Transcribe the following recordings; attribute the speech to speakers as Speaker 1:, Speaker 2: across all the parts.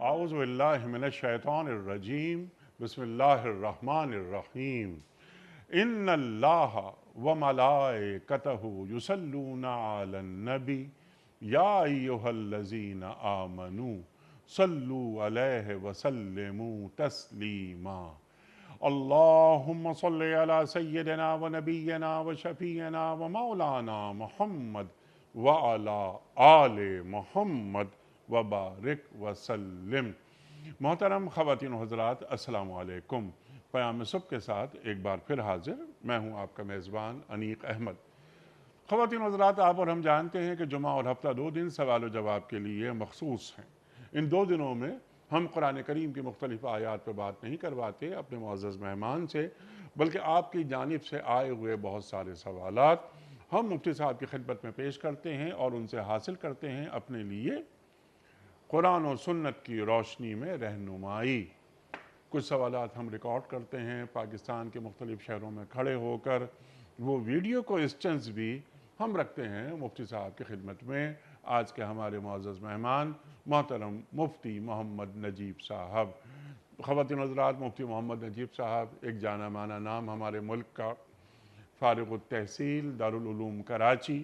Speaker 1: اعوذ باللہ من الشیطان الرجیم بسم اللہ الرحمن الرحیم ان اللہ وملائکتہ یصلون علی النبی یا ایہا الذین آمنوا صلوا علیہ وسلموا تسلیما اللہم صلی علی سیدنا ونبینا وشفیعنا ومولانا محمد وعلی آل محمد وبارک وسلم۔ محترم خواتین و حضرات، السلام علیکم۔ پیام صبح کے ساتھ ایک بار پھر حاضر میں ہوں آپ کا میزبان انیق احمد۔ خواتین و حضرات، آپ اور ہم جانتے ہیں کہ جمعہ اور ہفتہ 2 دن سوال و جواب کے لیے مخصوص ہیں۔ ان 2 دنوں میں ہم قرآن کریم کی مختلف آیات پر بات نہیں کرواتے اپنے معزز مہمان سے، بلکہ آپ کی جانب سے آئے ہوئے بہت سارے سوالات ہم مفتی صاحب کی خدمت میں پیش کرتے ہیں اور ان سے حاصل کرتے ہیں اپنے لیے قرآن و سنت کی روشنی میں رہنمائی۔ کچھ سوالات ہم ریکارڈ کرتے ہیں پاکستان کے مختلف شہروں میں کھڑے ہو کر، وہ ویڈیو کوسچنز بھی ہم رکھتے ہیں مفتی صاحب کی خدمت میں۔ آج کے ہمارے معزز مہمان محترم مفتی محمد نجیب صاحب۔ خواتین و حضرات، مفتی محمد نجیب صاحب ایک جانا مانا نام ہمارے ملک کا، فارغ التحصیل دارالعلوم کراچی۔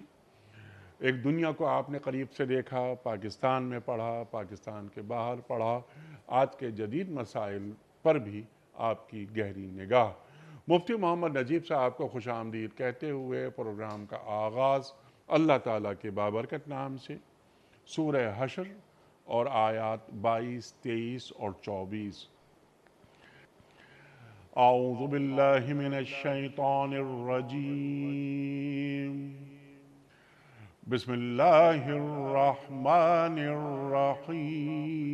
Speaker 1: ایک دنیا کو آپ نے قریب سے دیکھا، پاکستان میں پڑھا، پاکستان کے باہر پڑھا، آج کے جدید مسائل پر بھی آپ کی گہری نگاہ۔ مفتی محمد نجیب صاحب کو خوش آمدید کہتے ہوئے پروگرام کا آغاز اللہ تعالیٰ کے بابرکت نام سے، سورہ حشر اور آیات 22، 23 اور 24۔ اعوذ باللہ من الشیطان الرجیم بسم اللہ الرحمن الرحیم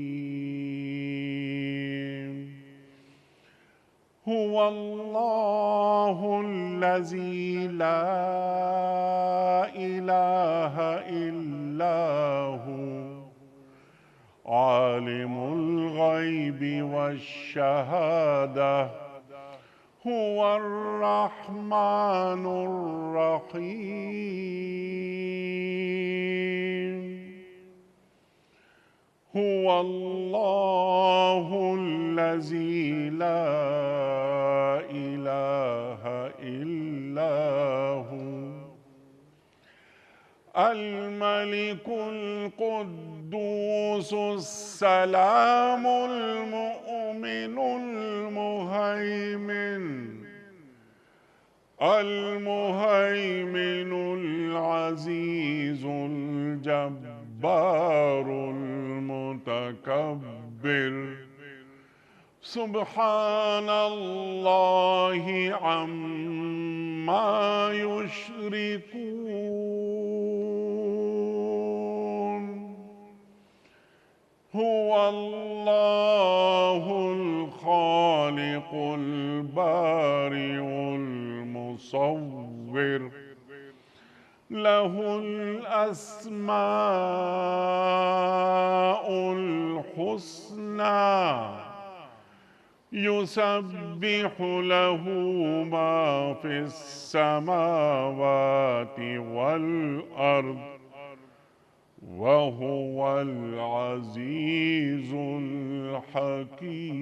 Speaker 1: هو اللہ الذی لا الہ الا هو عالم الغیب والشہادہ هو الرحمن الرحیم هو اللہ الذی لا الہ الا هو الملك القدوس السلام المؤمن المهيمن العزيز الجبار المتكبر سبحان الله عما يشركون هو الله الخالق البارئ المصور له الأسماء الحسنى يسبح له ما في السماوات والأرض وهو العزيز الحكيم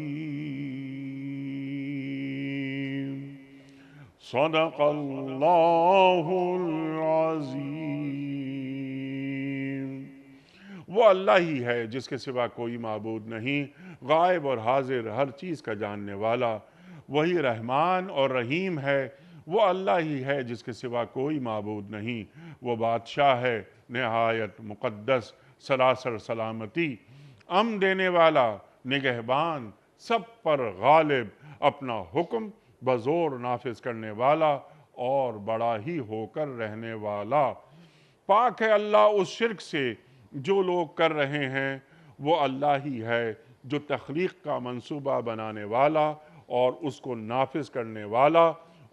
Speaker 1: صدق اللہ العظیم۔ وہ اللہ ہی ہے جس کے سوا کوئی معبود نہیں، غائب اور حاضر ہر چیز کا جاننے والا۔ وہی رحمان اور رحیم ہے۔ وہ اللہ ہی ہے جس کے سوا کوئی معبود نہیں۔ وہ بادشاہ ہے نہایت مقدس، سراسر سلامتی، امن دینے والا، نگہبان، سب پر غالب، اپنا حکم بزور نافذ کرنے والا اور بڑا ہی ہو کر رہنے والا۔ پاک ہے اللہ اس شرک سے جو لوگ کر رہے ہیں۔ وہ اللہ ہی ہے جو تخلیق کا منصوبہ بنانے والا اور اس کو نافذ کرنے والا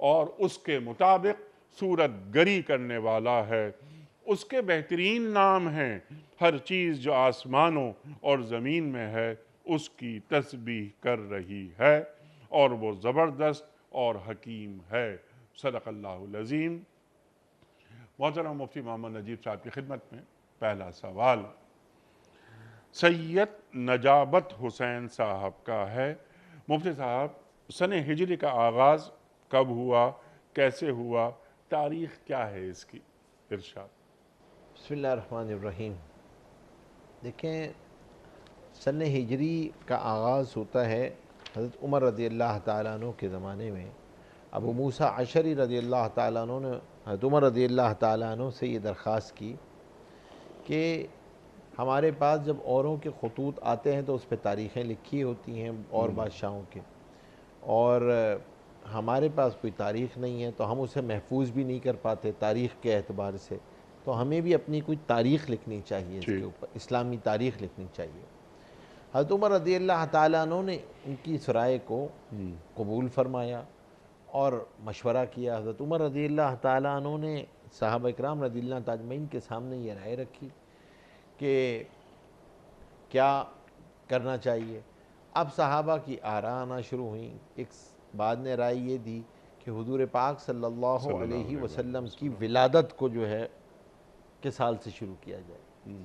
Speaker 1: اور اس کے مطابق صورت گری کرنے والا ہے۔ اس کے بہترین نام ہیں۔ ہر چیز جو آسمانوں اور زمین میں ہے اس کی تسبیح کر رہی ہے اور وہ زبردست اور حکیم ہے۔ صدق اللہ العظیم۔ محترم مفتی محمد نجیب صاحب کی خدمت میں پہلا سوال، سید نجابت حسین صاحب کا ہے۔ مفتی صاحب، سن ہجری کا آغاز کب ہوا، کیسے ہوا، تاریخ کیا ہے اس کی؟ ارشاد۔
Speaker 2: بسم اللہ الرحمن الرحیم۔ دیکھیں، سن ہجری کا آغاز ہوتا ہے حضرت عمر رضی اللہ تعالیٰ عنہ کے زمانے میں۔ ابو موسیٰ اشعری رضی اللہ تعالیٰ عنہ نے حضرت عمر رضی اللہ تعالیٰ عنہ سے یہ درخواست کی کہ ہمارے پاس جب اوروں کے خطوط آتے ہیں تو اس پہ تاریخیں لکھی ہوتی ہیں اور بادشاہوں کے، اور ہمارے پاس کوئی تاریخ نہیں ہے تو ہم اسے محفوظ بھی نہیں کر پاتے تاریخ کے اعتبار سے، تو ہمیں بھی اپنی کوئی تاریخ لکھنی چاہیے، اس کے اوپر اسلامی تاریخ لکھنی چاہیے۔ حضرت عمر رضی اللہ تعالیٰ عنہ نے ان کی اس رائے کو قبول فرمایا اور مشورہ کیا۔ حضرت عمر رضی اللہ تعالیٰ عنہ نے صحابہ اکرام رضی اللہ تجمعین کے سامنے یہ رائے رکھی کہ کیا کرنا چاہیے۔ اب صحابہ کی آراء آنا شروع ہوئیں۔ ایک بعد نے رائے یہ دی کہ حضور پاک صلی اللہ علیہ وسلم کی ولادت کو جو ہے کے سال سے شروع کیا جائے۔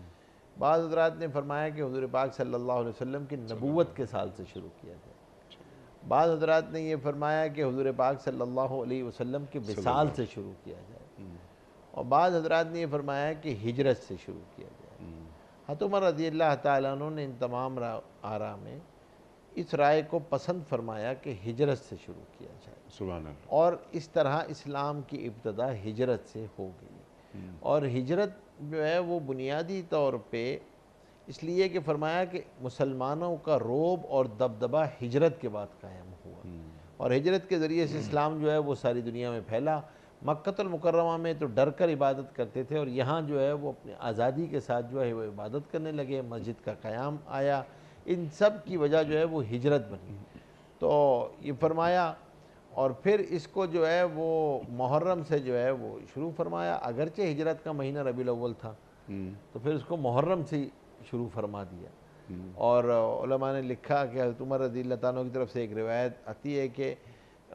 Speaker 2: بعض حضرات نے فرمایا کہ حضور پاک صلی اللہ علیہ وسلم کی نبوت کے سال سے شروع کیا جائے۔ بعض حضرات نے یہ فرمایا کہ حضور پاک صلی اللہ علیہ وسلم کے وصال سے شروع کیا جائے، اور بعض حضرات نے یہ فرمایا کہ ہجرت سے شروع کیا جائے۔ حضرت عمر رضی اللہ تعالیٰ عنہ نے ان تمام آراء میں اس رائے کو پسند فرمایا کہ ہجرت سے شروع کیا جائے،
Speaker 1: سبحان اللہ۔
Speaker 2: اور اس طرح اسلام کی ابتدا ہجرت سے ہو گئی۔ اور ہجرت جو ہے وہ بنیادی طور پہ اس لیے کہ فرمایا کہ مسلمانوں کا رعب اور دبدبہ ہجرت کے بعد قائم ہوا، اور ہجرت کے ذریعے سے اسلام جو ہے وہ ساری دنیا میں پھیلا۔ مکۃ المکرمہ میں تو ڈر کر عبادت کرتے تھے، اور یہاں جو ہے وہ اپنی آزادی کے ساتھ جو ہے وہ عبادت کرنے لگے، مسجد کا قیام آیا۔ ان سب کی وجہ جو ہے وہ ہجرت بنی۔ تو یہ فرمایا، اور پھر اس کو جو ہے وہ محرم سے جو ہے وہ شروع فرمایا، اگرچہ ہجرت کا مہینہ ربیع الاول تھا تو پھر اس کو محرم سے شروع فرما دیا۔ اور علماء نے لکھا کہ حضرت عمر رضی اللہ تعالیٰ کی طرف سے ایک روایت آتی ہے کہ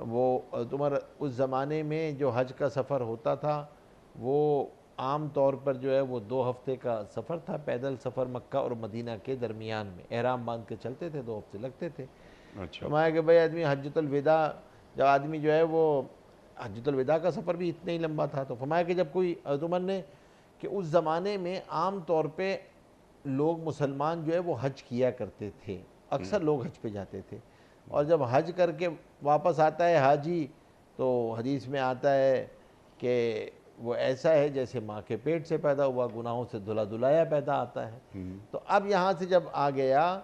Speaker 2: وہ حضرت عمر اس زمانے میں جو حج کا سفر ہوتا تھا وہ عام طور پر جو ہے وہ 2 ہفتے کا سفر تھا، پیدل سفر مکہ اور مدینہ کے درمیان میں، احرام باندھ کے چلتے تھے، 2 ہفتے لگتے تھے۔ فرمایا کہ بھائی آدمی حجۃ الوداع، جب آدمی جو ہے وہ حجۃ الوداع کا سفر بھی اتنا ہی لمبا تھا، تو فرمایا کہ جب کوئی حضرت عمر نے کہ اس زمانے میں عام طور پہ لوگ مسلمان جو ہے وہ حج کیا کرتے تھے، اکثر لوگ حج پہ جاتے تھے، اور جب حج کر کے واپس آتا ہے حاجی تو حدیث میں آتا ہے کہ وہ ایسا ہے جیسے ماں کے پیٹ سے پیدا ہوا، گناہوں سے دھلا دھلایا پیدا آتا ہے۔ تو اب یہاں سے جب آ گیا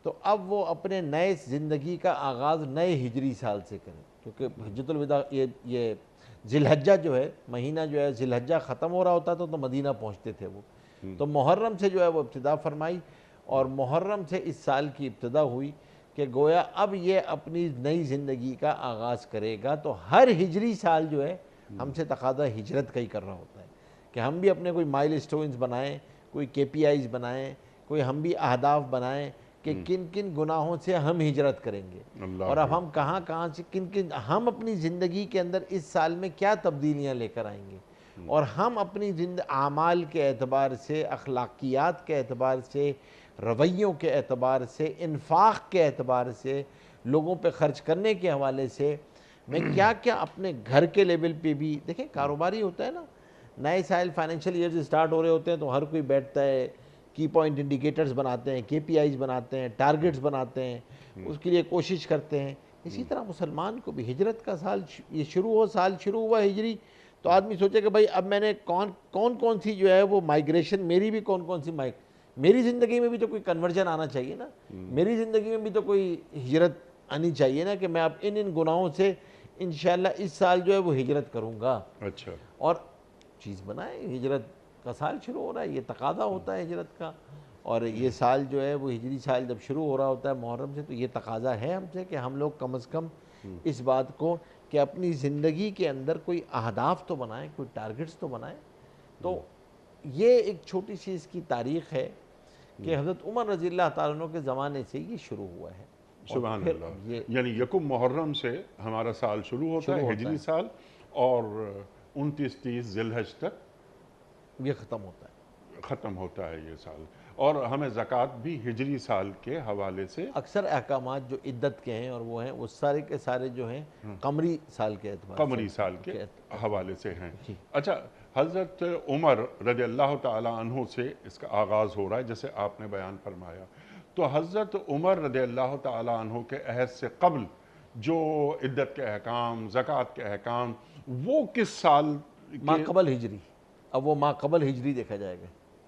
Speaker 2: تو اب وہ اپنے نئے زندگی کا آغاز نئے ہجری سال سے کریں، کیونکہ حجۃ الوداع یہ ذی الحجہ جو ہے مہینہ جو ہے ذی الحجہ ختم ہو رہا ہوتا تو مدینہ پہنچتے تھے وہ، تو محرم سے جو ہے وہ ابتدا فرمائی، اور محرم سے اس سال کی ابتدا ہوئی کہ گویا اب یہ اپنی نئی زندگی کا آغاز کرے گا۔ تو ہر ہجری سال جو ہے ہم سے تقاضا ہجرت کا ہی کر رہا ہوتا ہے کہ ہم بھی اپنے کوئی مائل سٹونز بنائیں، کوئی KPIs بنائیں، کوئی ہم بھی اہداف بنائیں کہ کن کن گناہوں سے ہم ہجرت کریں گے، اور اب ہم کہاں کہاں سے ہم اپنی زندگی کے اندر اس سال میں کیا تبدیلیاں لے کر آئیں گے، اور ہم اپنی اعمال کے اعتبار سے، اخلاقیات کے اعتبار سے، رویوں کے اعتبار سے، انفاق کے اعتبار سے، لوگوں پہ خرچ کرنے کے حوالے سے میں کیا کیا اپنے گھر کے لیول پہ بھی دیکھیں، کاروباری ہوتا ہے نا، نئے سال فائنینشیل ایئرز اسٹارٹ ہو رہے ہوتے ہیں تو ہر کوئی بیٹھتا ہے، کی پوائنٹ انڈیکیٹرز بناتے ہیں، KPIs بناتے ہیں، ٹارگٹس بناتے ہیں، اس کے لیے کوشش کرتے ہیں۔ اسی طرح مسلمان کو بھی ہجرت کا سال یہ سال شروع ہوا ہجری، تو آدمی سوچے کہ بھائی اب میں نے کون سی جو ہے وہ مائگریشن، میری بھی کون سی میری زندگی میں بھی تو کوئی کنورژن آنا چاہیے نا، میری زندگی میں بھی تو کوئی ہجرت آنی چاہیے نا کہ میں اب ان گناہوں سے انشاءاللہ اس سال جو ہے وہ ہجرت کروں گا۔
Speaker 1: اچھا، اور
Speaker 2: چیز بنائے، ہجرت کا سال شروع ہو رہا ہے، یہ تقاضا ہوتا ہے ہجرت کا، اور یہ سال جو ہے وہ ہجری سال جب شروع ہو رہا ہوتا ہے محرم سے، تو یہ تقاضا ہے ہم سے کہ ہم لوگ کم از کم اس بات کو کہ اپنی زندگی کے اندر کوئی اہداف تو بنائیں، کوئی ٹارگٹس تو بنائیں۔ تو یہ ایک چھوٹی سی اس کی تاریخ ہے کہ حضرت عمر رضی اللہ تعالیٰ عنہ کے زمانے سے یہ شروع ہوا ہے۔
Speaker 1: سبحان اللہ، یعنی یکم محرم سے ہمارا سال شروع ہوتا ہے، ہجری سال، اور 29-30 ذی الحجہ تک
Speaker 2: یہ ختم ہوتا ہے
Speaker 1: یہ سال۔ اور ہمیں زکوٰۃ بھی ہجری سال کے حوالے سے
Speaker 2: اکثر احکامات جو عدت کے ہیں اور وہ ہیں وہ سارے کے سارے جو ہیں قمری سال کے اعتبار سے
Speaker 1: قمری سال کے حوالے سے ہیں۔ اچھا، حضرت عمر رضی اللہ تعالیٰ عنہ سے اس کا آغاز ہو رہا ہے جیسے آپ نے بیان فرمایا، تو حضرت عمر رضی اللہ تعالیٰ عنہ کے عہد سے قبل جو عدت کے احکام، زکوٰۃ کے احکام، وہ کس سال
Speaker 2: ما قبل ہجری، اب وہ ما قبل ہجری دیکھا جائے گا،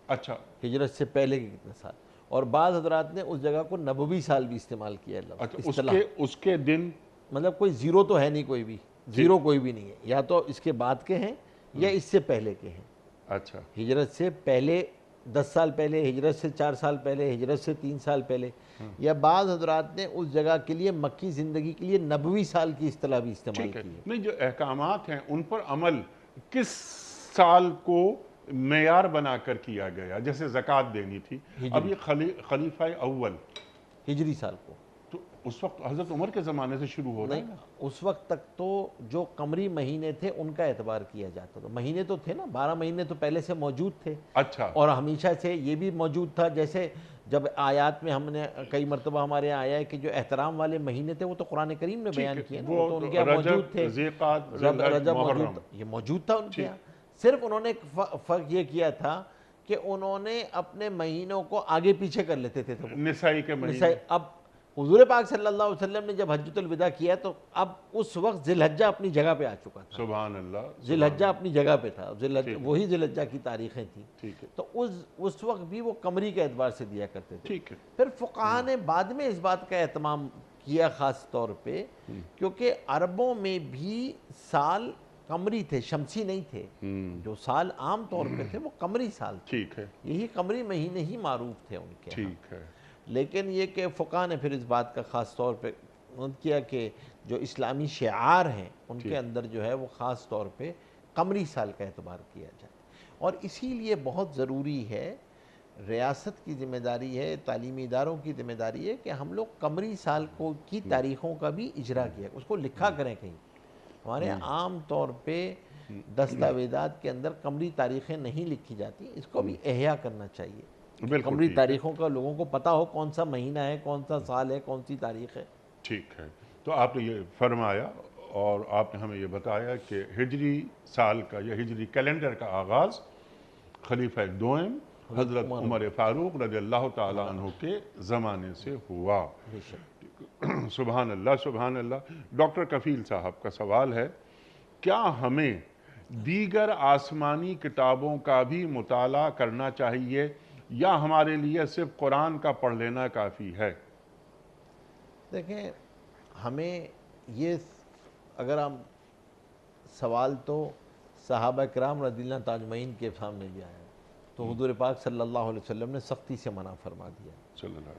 Speaker 1: اچھا
Speaker 2: ہجرت سے پہلے کے کتنے سال، اور بعض حضرات نے اس جگہ کو نبوی سال بھی استعمال کیا ہے لفظ اصطلاح،
Speaker 1: اس کے دن
Speaker 2: مطلب کوئی زیرو تو ہے نہیں، کوئی بھی زیرو کوئی بھی نہیں ہے، یا تو اس کے بعد کے ہیں یا اس سے پہلے کے ہیں۔
Speaker 1: اچھا،
Speaker 2: ہجرت سے پہلے 10 سال پہلے، ہجرت سے 4 سال پہلے، ہجرت سے 3 سال پہلے، یا بعض حضرات نے اس جگہ کے لیے مکی زندگی کے لیے نبوی سال کی اصطلاح بھی استعمال کی ہے۔
Speaker 1: نہیں، جو احکامات ہیں ان پر عمل کس سال کو معیار بنا کر کیا گیا؟ جیسے زکوٰۃ دینی تھی، اب یہ خلیفہ اول
Speaker 2: ہجری سال کو،
Speaker 1: تو اس وقت حضرت عمر کے زمانے سے شروع ہو رہا ہے
Speaker 2: نہیں اس وقت تک تو جو قمری مہینے تھے ان کا اعتبار کیا جاتا تھا، مہینے تو تھے نا، 12 مہینے تو پہلے سے موجود تھے،
Speaker 1: اچھا،
Speaker 2: اور ہمیشہ سے یہ بھی موجود تھا، جیسے جب آیات میں ہم نے کئی مرتبہ ہمارے یہاں آیا ہے کہ جو احترام والے مہینے تھے وہ تو قرآن کریم نے بیان کیے نا، وہ تو ان کے یہاں موجود تھے، رجب موجود، یہ موجود تھا ان کے یہاں، صرف انہوں نے ایک فرق یہ کیا تھا کہ انہوں نے اپنے مہینوں کو آگے پیچھے کر لیتے تھے،
Speaker 1: نسائی کے مہینے۔
Speaker 2: اب حضور پاک صلی اللہ علیہ وسلم نے جب حجۃ الوداع کیا تو اب اس وقت ذی الحجہ اپنی جگہ پہ آ چکا تھا،
Speaker 1: سبحان اللہ،
Speaker 2: ذی الحجہ اپنی جگہ پہ تھا، وہی ذی الحجہ کی تاریخیں تھیں،
Speaker 1: ٹھیک ہے،
Speaker 2: تو اس وقت بھی وہ قمری کے اعتبار سے دیا کرتے تھے۔
Speaker 1: ٹھیک ہے،
Speaker 2: پھر فقہاء نے بعد میں اس بات کا اہتمام کیا خاص طور پہ، کیونکہ عربوں میں بھی سال قمری تھے، شمسی نہیں تھے، جو سال عام طور پہ تھے وہ قمری سال تھے،
Speaker 1: ٹھیک ہے،
Speaker 2: یہی قمری مہینے ہی معروف تھے ان کے ہاں۔
Speaker 1: ٹھیک ہے،
Speaker 2: لیکن یہ کہ فقہاء نے پھر اس بات کا خاص طور پہ کیا کہ جو اسلامی شعار ہیں ان کے اندر جو ہے وہ خاص طور پہ قمری سال کا اعتبار کیا جائے، اور اسی لیے بہت ضروری ہے، ریاست کی ذمہ داری ہے، تعلیمی اداروں کی ذمہ داری ہے کہ ہم لوگ قمری سال کی تاریخوں کا بھی اجرا کیا، اس کو لکھا کریں کہیں۔ ہمارے عام طور پہ دستاویزات کے اندر قمری تاریخیں نہیں لکھی جاتی، اس کو بھی احیاء کرنا چاہیے، قمری تاریخوں کا لوگوں کو پتہ ہو کون سا مہینہ ہے، کون سا سال ہے، کون سی تاریخ ہے۔
Speaker 1: ٹھیک ہے، تو آپ نے یہ فرمایا اور آپ نے ہمیں یہ بتایا کہ ہجری سال کا یا ہجری کیلنڈر کا آغاز خلیفہ دوم حضرت عمر فاروق رضی اللہ تعالیٰ عنہ کے زمانے سے ہوا۔ سبحان اللہ، سبحان اللہ۔ ڈاکٹر کفیل صاحب کا سوال ہے، کیا ہمیں دیگر آسمانی کتابوں کا بھی مطالعہ کرنا چاہیے یا ہمارے لیے صرف قرآن کا پڑھ لینا کافی ہے؟
Speaker 2: دیکھیں، ہمیں یہ اگر ہم سوال تو صحابہ کرام رضی اللہ تعالیٰ اجمعین کے سامنے بھی آیا تو حضور پاک صلی اللہ علیہ وسلم نے سختی سے منع فرما دیا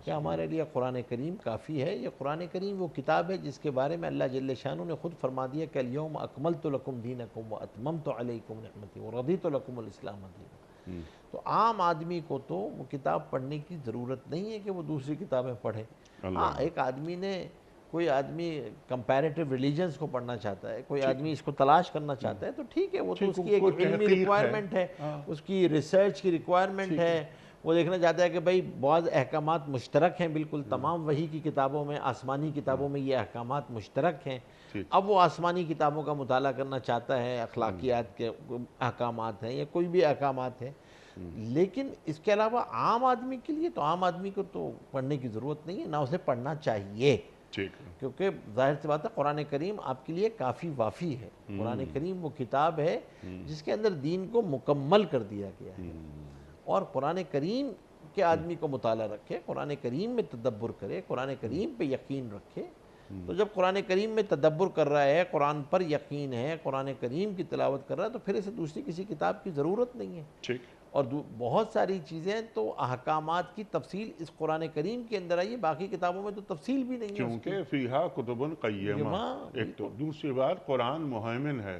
Speaker 2: کہ ہمارے لیے قرآن کریم کافی ہے۔ یہ قرآن کریم وہ کتاب ہے جس کے بارے میں اللہ جل شانہ نے خود فرما دیا کہ الیوم اکملت لکم دینکم واتممت علیکم نعمتی ورضیت لکم الاسلام دینا۔ تو عام آدمی کو تو وہ کتاب پڑھنے کی ضرورت نہیں ہے کہ وہ دوسری کتابیں پڑھے۔ ہاں، ایک آدمی نے، کوئی آدمی کمپیریٹیو ریلیجنز کو پڑھنا چاہتا ہے، کوئی آدمی اس کو تلاش کرنا چاہتا ہے تو ٹھیک ہے، وہ تو اس کی ایک علمی ریکوائرمنٹ ہے، اس کی ریسرچ کی ریکوائرمنٹ ہے، وہ دیکھنا چاہتا ہے کہ بھئی بعض احکامات مشترک ہیں، بالکل تمام وحی کی کتابوں میں، آسمانی کتابوں میں یہ احکامات مشترک ہیں، اب وہ آسمانی کتابوں کا مطالعہ کرنا چاہتا ہے، اخلاقیات کے احکامات ہیں یا کوئی بھی احکامات ہیں، لیکن اس کے علاوہ عام آدمی کے لیے تو عام آدمی کو تو پڑھنے کی ضرورت نہیں ہے، نہ اسے پڑھنا چاہیے، کیونکہ ظاہر سی بات ہے قرآن کریم آپ کے لیے کافی وافی ہے۔ قرآن کریم وہ کتاب ہے جس کے اندر دین کو مکمل کر دیا گیا ہے، اور قرآن کریم کے آدمی کو مطالعہ رکھے، قرآن کریم میں تدبر کرے، قرآن کریم پہ یقین رکھے، تو جب قرآن کریم میں تدبر کر رہا ہے، قرآن پر یقین ہے، قرآن کریم کی تلاوت کر رہا ہے، تو پھر اسے دوسری کسی کتاب کی ضرورت نہیں ہے۔ اور بہت ساری چیزیں تو احکامات کی تفصیل اس قرآن کریم کے اندر آئی ہے، باقی کتابوں میں تو تفصیل بھی نہیں ہے،
Speaker 1: کیونکہ فیہا کتب قیمہ، ایک تو دوسری بات قرآن مہیمن ہے،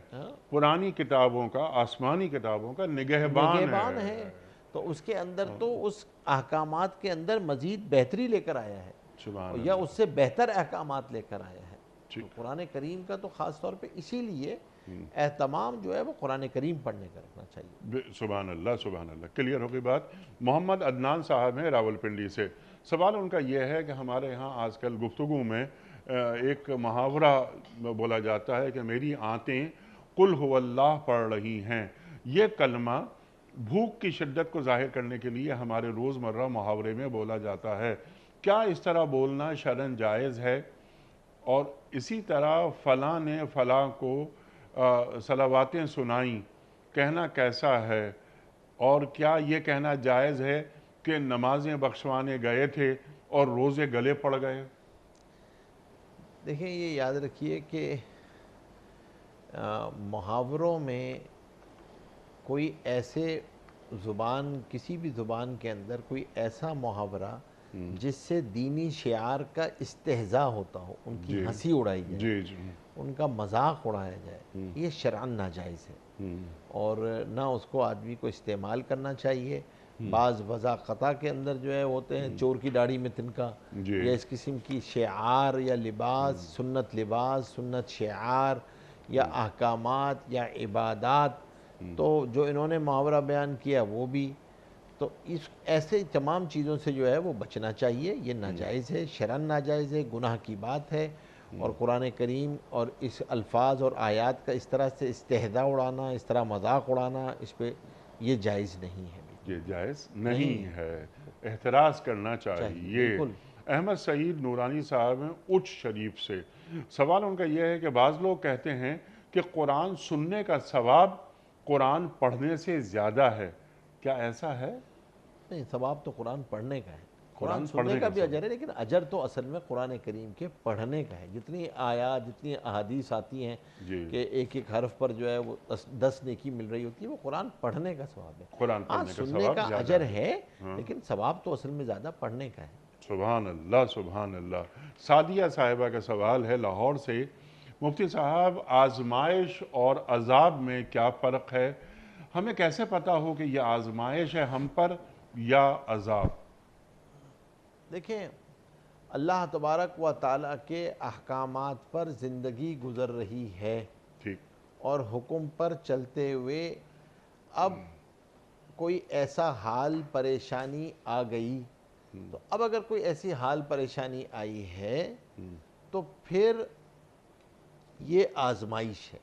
Speaker 1: پرانی کتابوں کا، آسمانی کتابوں کا نگہبان ہے،
Speaker 2: تو اس کے اندر تو اس احکامات کے اندر مزید بہتری لے کر آیا ہے یا اس سے بہتر احکامات لے کر آیا ہے۔ تو قرآن کریم کا تو خاص طور پہ اسی لیے اہتمام جو ہے وہ قرآن کریم پڑھنے کا رکھنا چاہیے۔
Speaker 1: سبحان اللہ سبحان اللہ، کلیئر ہو گئی بات۔ محمد عدنان صاحب ہیں راولپنڈی سے، سوال ان کا یہ ہے کہ ہمارے ہاں آج کل گفتگو میں ایک محاورہ بولا جاتا ہے کہ میری آنتیں قل هو اللہ پڑھ رہی ہیں۔ یہ کلمہ بھوک کی شدت کو ظاہر کرنے کے لیے ہمارے روزمرہ محاورے میں بولا جاتا ہے، کیا اس طرح بولنا شرعاً جائز ہے؟ اور اسی طرح فلاں نے فلاں کو صلواتیں سنائیں کہنا کیسا ہے؟ اور کیا یہ کہنا جائز ہے کہ نمازیں بخشوانے گئے تھے اور روزے گلے پڑ گئے؟
Speaker 2: دیکھیں یہ یاد رکھیے کہ محاوروں میں کوئی ایسے زبان، کسی بھی زبان کے اندر کوئی ایسا محاورہ جس سے دینی شعار کا استہزاء ہوتا ہو، ان کی ہنسی اڑائی جائے،
Speaker 1: جی جی
Speaker 2: ان کا مذاق اڑایا جائے، یہ شرعاً ناجائز ہے، اور نہ اس کو آدمی کو استعمال کرنا چاہیے۔ بعض وضاقتہ کے اندر جو ہے ہوتے ہیں چور کی داڑھی میں تنکا، یا اس قسم کی شعار یا لباس، سنت شعار یا احکامات یا عبادات، تو جو انہوں نے محاورہ بیان کیا وہ بھی، تو ایسے تمام چیزوں سے جو ہے وہ بچنا چاہیے۔ یہ ناجائز ہے، شرعاً ناجائز ہے، گناہ کی بات ہے، اور قرآن کریم اور اس الفاظ اور آیات کا اس طرح سے استہزاء اڑانا، اس طرح مذاق اڑانا، اس پہ یہ جائز نہیں ہے۔
Speaker 1: یہ جائز نہیں ہے، احتراز کرنا چاہیے۔
Speaker 2: بالکل۔
Speaker 1: احمد سعید نورانی صاحب ہیں اچ شریف سے، سوال ان کا یہ ہے کہ بعض لوگ کہتے ہیں کہ قرآن سننے کا ثواب قرآن پڑھنے سے زیادہ ہے، کیا ایسا ہے؟
Speaker 2: نہیں، ثواب تو قرآن پڑھنے کا ہے، قرآن سننے
Speaker 1: پڑھنے
Speaker 2: کا
Speaker 1: کا
Speaker 2: بھی اجر ہے، لیکن اجر تو اصل میں قرآن کریم کے پڑھنے کا ہے۔ جتنی آیات، جتنی احادیث آتی ہیں کہ ایک ایک حرف پر جو ہے وہ 10 نیکی مل رہی ہوتی ہے، وہ قرآن پڑھنے کا ثواب ہے۔
Speaker 1: قرآن پڑھنے کا
Speaker 2: سننے
Speaker 1: ثواب
Speaker 2: کا
Speaker 1: زیادہ
Speaker 2: اجر ہے، لیکن ثواب تو اصل میں زیادہ پڑھنے کا ہے۔
Speaker 1: سبحان اللہ سبحان اللہ۔ سعدیہ صاحبہ کا سوال ہے لاہور سے، مفتی صاحب آزمائش اور عذاب میں کیا فرق ہے؟ ہمیں کیسے پتہ ہو کہ یہ آزمائش ہے ہم پر یا عذاب؟
Speaker 2: دیکھیں، اللہ تبارک و تعالیٰ کے احکامات پر زندگی گزر رہی ہے
Speaker 1: ٹھیک،
Speaker 2: اور حکم پر چلتے ہوئے اب کوئی ایسا حال پریشانی آ گئی، تو اب اگر کوئی ایسی حال پریشانی آئی ہے تو پھر یہ آزمائش ہے،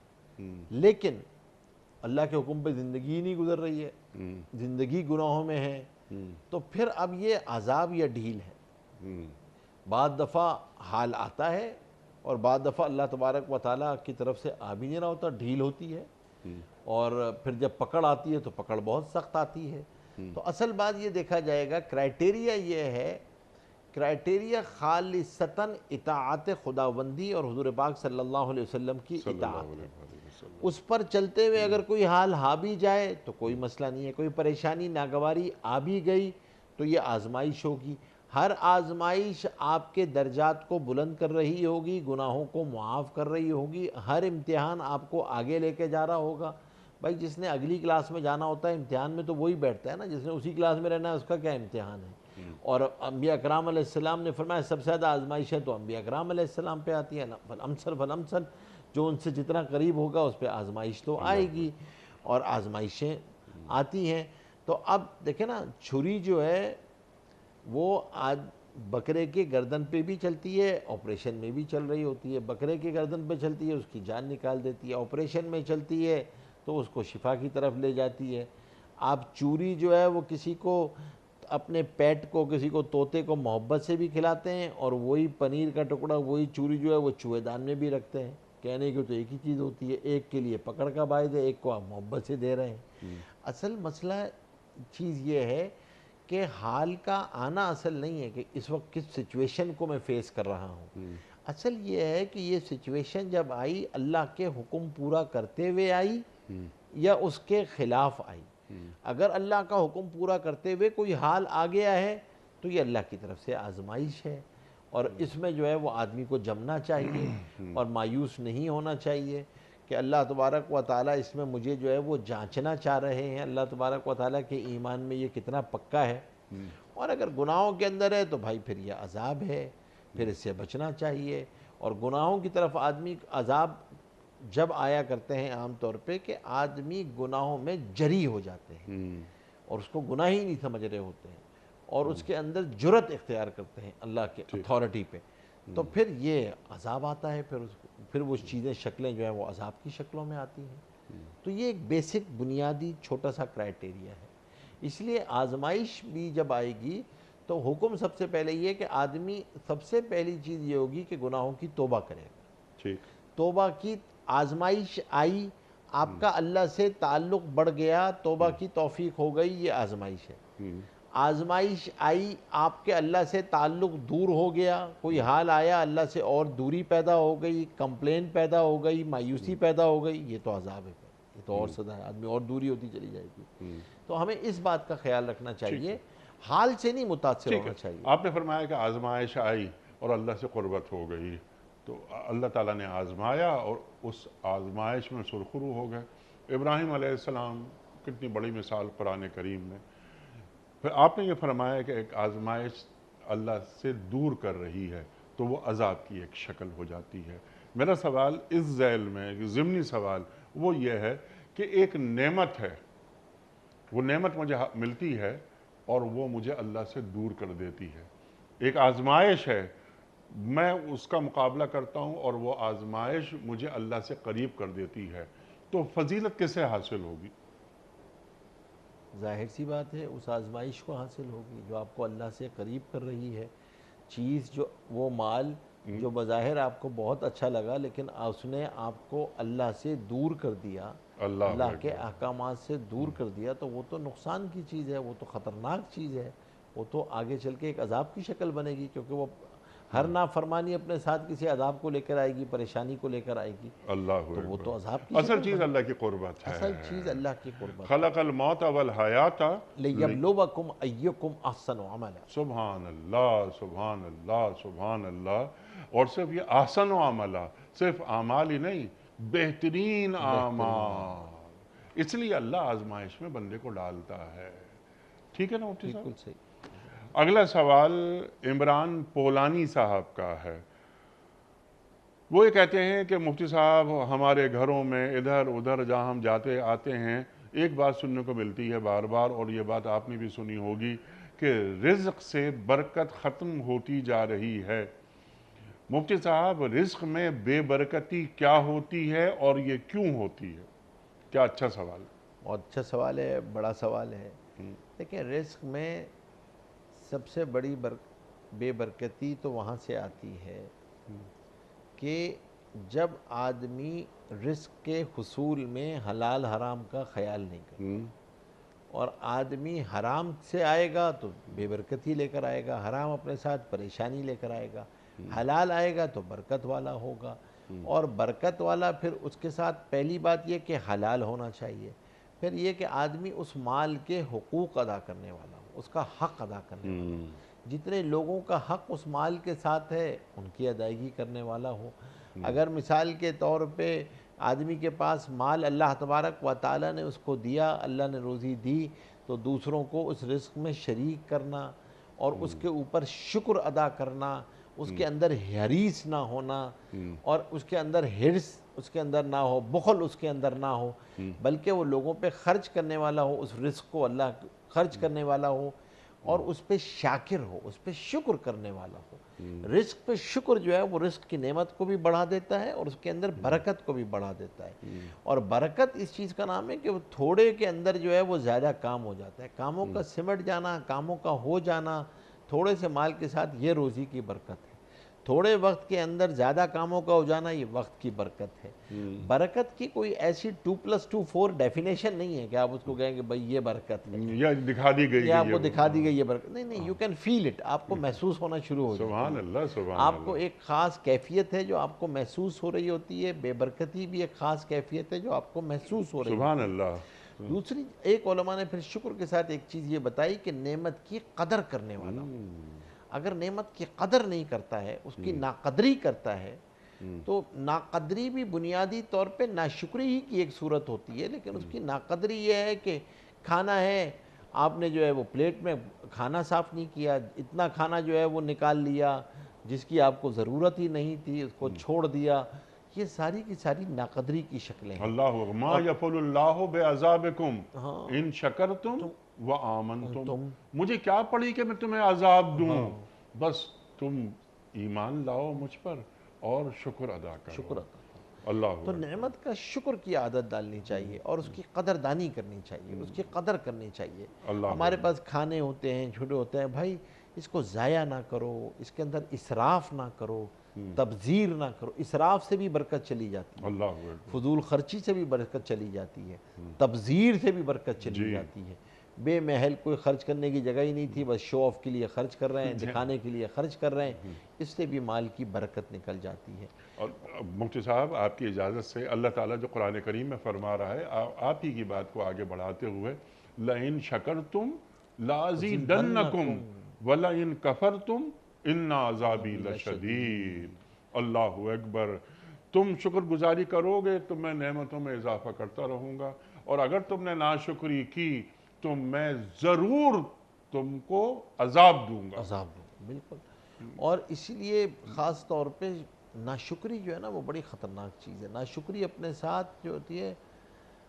Speaker 2: لیکن اللہ کے حکم پہ زندگی ہی نہیں گزر رہی ہے، زندگی گناہوں میں ہے، تو پھر اب یہ عذاب یا ڈھیل ہے۔ بعض دفعہ حال آتا ہے اور بعض دفعہ اللہ تبارک و تعالیٰ کی طرف سے آ بھی نہیں رہا ہوتا، ڈھیل ہوتی ہے، اور پھر جب پکڑ آتی ہے تو پکڑ بہت سخت آتی ہے۔ تو اصل بات یہ دیکھا جائے گا، کرائٹیریا یہ ہے، کرائٹیریا خالصتاً اطاعت خداوندی اور حضور پاک صلی اللہ علیہ وسلم کی اطاعت ہے۔ اس پر چلتے ہوئے اگر کوئی حال آ بھی جائے تو کوئی مسئلہ نہیں ہے، کوئی پریشانی ناگواری آ بھی گئی تو یہ آزمائش ہوگی۔ ہر آزمائش آپ کے درجات کو بلند کر رہی ہوگی، گناہوں کو معاف کر رہی ہوگی، ہر امتحان آپ کو آگے لے کے جا رہا ہوگا۔ بھائی جس نے اگلی کلاس میں جانا ہوتا ہے امتحان میں تو وہی بیٹھتا ہے نا، جس نے اسی کلاس میں رہنا ہے اس کا کیا امتحان ہے؟ اور انبیاء اکرام علیہ السلام نے فرمایا سب سے زیادہ آزمائشیں تو انبیاء اکرام علیہ السلام پہ آتی ہیں، فالامثل، جو ان سے جتنا قریب ہوگا اس پہ آزمائش تو آئے گی، اور آزمائشیں آتی ہیں۔ تو اب دیکھیں نا، چھری جو ہے وہ آج بکرے کے گردن پہ بھی چلتی ہے، آپریشن میں بھی چل رہی ہوتی ہے، بکرے کے گردن پہ چلتی ہے اس کی جان نکال دیتی ہے، آپریشن میں چلتی ہے تو اس کو شفا کی طرف لے جاتی ہے۔ آپ چوری جو ہے وہ کسی کو، اپنے پیٹ کو، کسی کو طوطے کو محبت سے بھی کھلاتے ہیں، اور وہی پنیر کا ٹکڑا، وہی چوری جو ہے وہ چوہے دان میں بھی رکھتے ہیں۔ کہنے کی تو ایک ہی چیز ہوتی ہے، ایک کے لیے پکڑ کا باعث ہے، ایک کو آپ محبت سے دے رہے ہیں۔ اصل مسئلہ چیز یہ ہے کہ حال کا آنا اصل نہیں ہے کہ اس وقت کس سچویشن کو میں فیس کر رہا ہوں، اصل یہ ہے کہ یہ سچویشن جب آئی اللہ کے حکم پورا کرتے ہوئے آئی یا اس کے خلاف آئی۔ اگر اللہ کا حکم پورا کرتے ہوئے کوئی حال آ گیا ہے تو یہ اللہ کی طرف سے آزمائش ہے، اور اس میں جو ہے وہ آدمی کو جمنا چاہیے اور مایوس نہیں ہونا چاہیے کہ اللہ تبارک و تعالیٰ اس میں مجھے جو ہے وہ جانچنا چاہ رہے ہیں، اللہ تبارک و تعالیٰ کے ایمان میں یہ کتنا پکا ہے۔ اور اگر گناہوں کے اندر ہے تو بھائی پھر یہ عذاب ہے، پھر اس سے بچنا چاہیے، اور گناہوں کی طرف آدمی عذاب جب آیا کرتے ہیں عام طور پہ کہ آدمی گناہوں میں جری ہو جاتے ہیں اور اس کو گناہ ہی نہیں سمجھ رہے ہوتے ہیں اور اس کے اندر جرت اختیار کرتے ہیں اللہ کے اتھارٹی پہ، تو پھر یہ عذاب آتا ہے، پھر وہ چیزیں شکلیں جو ہیں وہ عذاب کی شکلوں میں آتی ہیں۔ تو یہ ایک بیسک بنیادی چھوٹا سا کرائٹیریا ہے۔ اس لیے آزمائش بھی جب آئے گی تو حکم سب سے پہلے یہ کہ آدمی سب سے پہلی چیز یہ ہوگی کہ گناہوں کی توبہ کرے گا۔ توبہ کی آزمائش آئی، آپ کا اللہ سے تعلق بڑھ گیا، توبہ کی توفیق ہو گئی، یہ آزمائش ہے۔ آزمائش آئی، آپ کے اللہ سے تعلق دور ہو گیا، کوئی حال آیا اللہ سے اور دوری پیدا ہو گئی، کمپلین پیدا ہو گئی، مایوسی پیدا ہو گئی، یہ تو عذاب ہے، یہ تو اور سزا ہے، آدمی اور دوری ہوتی چلی جائے گی۔ تو ہمیں اس بات کا خیال رکھنا چاہیے، حال سے نہیں متاثر ہونا چاہیے۔
Speaker 1: آپ نے فرمایا کہ آزمائش آئی اور اللہ سے قربت ہو گئی، تو اللہ تعالیٰ نے آزمایا اور اس آزمائش میں سرخرو ہو گئے۔ ابراہیم علیہ السلام کتنی بڑی مثال قرآن کریم میں۔ پھر آپ نے یہ فرمایا کہ ایک آزمائش اللہ سے دور کر رہی ہے تو وہ عذاب کی ایک شکل ہو جاتی ہے۔ میرا سوال اس ذیل میں، ایک ضمنی سوال وہ یہ ہے کہ ایک نعمت ہے، وہ نعمت مجھے ملتی ہے اور وہ مجھے اللہ سے دور کر دیتی ہے۔ ایک آزمائش ہے، میں اس کا مقابلہ کرتا ہوں اور وہ آزمائش مجھے اللہ سے قریب کر دیتی ہے، تو فضیلت کسے حاصل ہوگی؟
Speaker 2: ظاہر سی بات ہے اس آزمائش کو حاصل ہوگی جو آپ کو اللہ سے قریب کر رہی ہے۔ چیز جو وہ مال جو بظاہر آپ کو بہت اچھا لگا لیکن اس نے آپ کو اللہ سے دور کر دیا، اللہ کے احکامات سے دور کر دیا، تو وہ تو نقصان کی چیز ہے، وہ تو خطرناک چیز ہے، وہ تو آگے چل کے ایک عذاب کی شکل بنے گی، کیونکہ وہ ہر نافرمانی اپنے ساتھ کسی عذاب کو لے کر آئے گی، پریشانی کو لے کر آئے گی، تو وہ تو عذاب کی
Speaker 1: اصل چیز اللہ کی قربت ہے،
Speaker 2: اصل چیز اللہ کی قربت ہے۔
Speaker 1: خلق الموت والحیات
Speaker 2: لِیَبْلُوَکُمْ أَیُّکُمْ احسن عملا۔
Speaker 1: سبحان اللہ، سبحان اللہ، سبحان اللہ۔ اور صرف یہ احسن عملہ، صرف اعمال ہی نہیں، بہترین اعمال، اس لیے اللہ آزمائش میں بندے کو ڈالتا ہے۔ ٹھیک ہے نا مفتی صاحب؟
Speaker 2: بالکل صحیح۔
Speaker 1: اگلا سوال عمران پولانی صاحب کا ہے۔ وہ یہ کہتے ہیں کہ مفتی صاحب ہمارے گھروں میں ادھر ادھر جہاں ہم جاتے آتے ہیں ایک بات سننے کو ملتی ہے بار بار، اور یہ بات آپ نے بھی سنی ہوگی کہ رزق سے برکت ختم ہوتی جا رہی ہے۔ مفتی صاحب رزق میں بے برکتی کیا ہوتی ہے اور یہ کیوں ہوتی ہے؟ کیا اچھا سوال ہے۔
Speaker 2: بہت اچھا سوال ہے، بڑا سوال ہے۔ دیکھیں رزق میں سب سے بڑی بے برکتی تو وہاں سے آتی ہے کہ جب آدمی رزق کے حصول میں حلال حرام کا خیال نہیں کرتا، اور آدمی حرام سے آئے گا تو بے برکتی لے کر آئے گا، حرام اپنے ساتھ پریشانی لے کر آئے گا، حلال آئے گا تو برکت والا ہوگا، اور برکت والا پھر اس کے ساتھ پہلی بات یہ کہ حلال ہونا چاہیے، پھر یہ کہ آدمی اس مال کے حقوق ادا کرنے والا ہو، اس کا حق ادا کرنے والا ہو، جتنے لوگوں کا حق اس مال کے ساتھ ہے ان کی ادائیگی کرنے والا ہو۔ اگر مثال کے طور پہ آدمی کے پاس مال اللہ تبارک و تعالیٰ نے اس کو دیا، اللہ نے روزی دی، تو دوسروں کو اس رزق میں شریک کرنا اور اس کے اوپر شکر ادا کرنا، اس کے اندر حریص نہ ہونا، اور اس کے اندر حرص اس کے اندر نہ ہو، بخل اس کے اندر نہ ہو، بلکہ وہ لوگوں پہ خرچ کرنے والا ہو، اس رزق کو اللہ خرچ کرنے والا ہو، اور اس پہ شاکر ہو، اس پہ شکر کرنے والا ہو۔ رزق پہ شکر جو ہے وہ رزق کی نعمت کو بھی بڑھا دیتا ہے اور اس کے اندر برکت کو بھی بڑھا دیتا ہے۔ اور برکت اس چیز کا نام ہے کہ وہ تھوڑے کے اندر جو ہے وہ زیادہ کام ہو جاتا ہے، کاموں کا سمٹ جانا، کاموں کا ہو جانا، تھوڑے سے مال کے ساتھ یہ روزی کی برکت ہے۔ تھوڑے وقت کے اندر زیادہ کاموں کا ہو جانا یہ وقت کی برکت ہے۔ برکت کی کوئی ایسی 2+2=4 ڈیفینیشن نہیں ہے کہ آپ اس کو کہیں کہ بھئی یہ برکت ہے،
Speaker 1: یا دکھا دی گئی،
Speaker 2: یا آپ کو دکھا دی گئی یہ برکت، نہیں، یو کین فیل اٹ، آپ کو محسوس ہونا شروع ہو جاتا ہے۔
Speaker 1: سبحان اللہ، سبحان
Speaker 2: آپ کو ایک خاص کیفیت ہے جو آپ کو محسوس ہو رہی ہوتی ہے، بے برکتی بھی ایک خاص کیفیت ہے جو آپ کو محسوس ہو رہی ہے۔
Speaker 1: سبحان اللہ۔
Speaker 2: دوسری ایک علماء نے پھر شکر کے ساتھ ایک چیز یہ بتائی کہ نعمت کی قدر کرنے والا ہو۔ اگر نعمت کی قدر نہیں کرتا ہے، اس کی ناقدری کرتا ہے، تو ناقدری بھی بنیادی طور پہ ناشکری ہی کی ایک صورت ہوتی ہے، لیکن اس کی ناقدری یہ ہے کہ کھانا ہے، آپ نے جو ہے وہ پلیٹ میں کھانا صاف نہیں کیا، اتنا کھانا جو ہے وہ نکال لیا جس کی آپ کو ضرورت ہی نہیں تھی، اس کو چھوڑ دیا، یہ ساری کی ساری ناقدری کی شکلیں ہیں۔
Speaker 1: اللہ ما یفعل اللہ بعذابکم
Speaker 2: ہاں
Speaker 1: ان شکرتم و آمنتم،
Speaker 2: تم
Speaker 1: مجھے کیا پڑی کہ میں تمہیں عذاب دوں، بس تم ایمان لاؤ مجھ پر اور شکر ادا کرو۔
Speaker 2: شکر ادا کرو۔
Speaker 1: اللہ
Speaker 2: تو نعمت کا شکر کی عادت ڈالنی چاہیے اور اس کی قدردانی کرنی چاہیے، اس کی قدر کرنی چاہیے۔
Speaker 1: اللہ
Speaker 2: ہمارے پاس کھانے ہوتے ہیں، چھوٹے ہوتے ہیں، بھائی اس کو ضائع نہ کرو، اس کے اندر اسراف نہ کرو، تبذیر نہ کرو۔ اسراف سے بھی برکت چلی جاتی ہے،
Speaker 1: اللہ اکبر۔
Speaker 2: فضول خرچی سے بھی برکت چلی جاتی ہے، تبذیر سے بھی برکت چلی جاتی ہے۔ بے محل کوئی خرچ کرنے کی جگہ ہی نہیں تھی، بس شو آف کے لیے خرچ کر رہے ہیں، دکھانے کے لیے خرچ کر رہے ہیں، اس سے بھی مال کی برکت نکل جاتی ہے۔
Speaker 1: اور مفتی صاحب آپ کی اجازت سے اللہ تعالیٰ جو قرآن کریم میں فرما رہا ہے، آپ ہی کی بات کو آگے بڑھاتے ہوئے، لَإِن شَكَرْتُمْ لَأَزِيدَنَّكُمْ وَلَإِن كَفَرْتُمْ إِنَّ عَذَابِي لَشَدِيدٌ۔ اللہ اکبر۔ تم شکر گزاری کرو گے تو میں نعمتوں میں اضافہ کرتا رہوں گا، اور اگر تم نے ناشکری کی تو میں ضرور تم کو عذاب دوں گا۔
Speaker 2: عذاب دو، بالکل۔ اور اسی لیے خاص طور پہ ناشکری جو ہے نا وہ بڑی خطرناک چیز ہے۔ ناشکری اپنے ساتھ جو ہوتی ہے،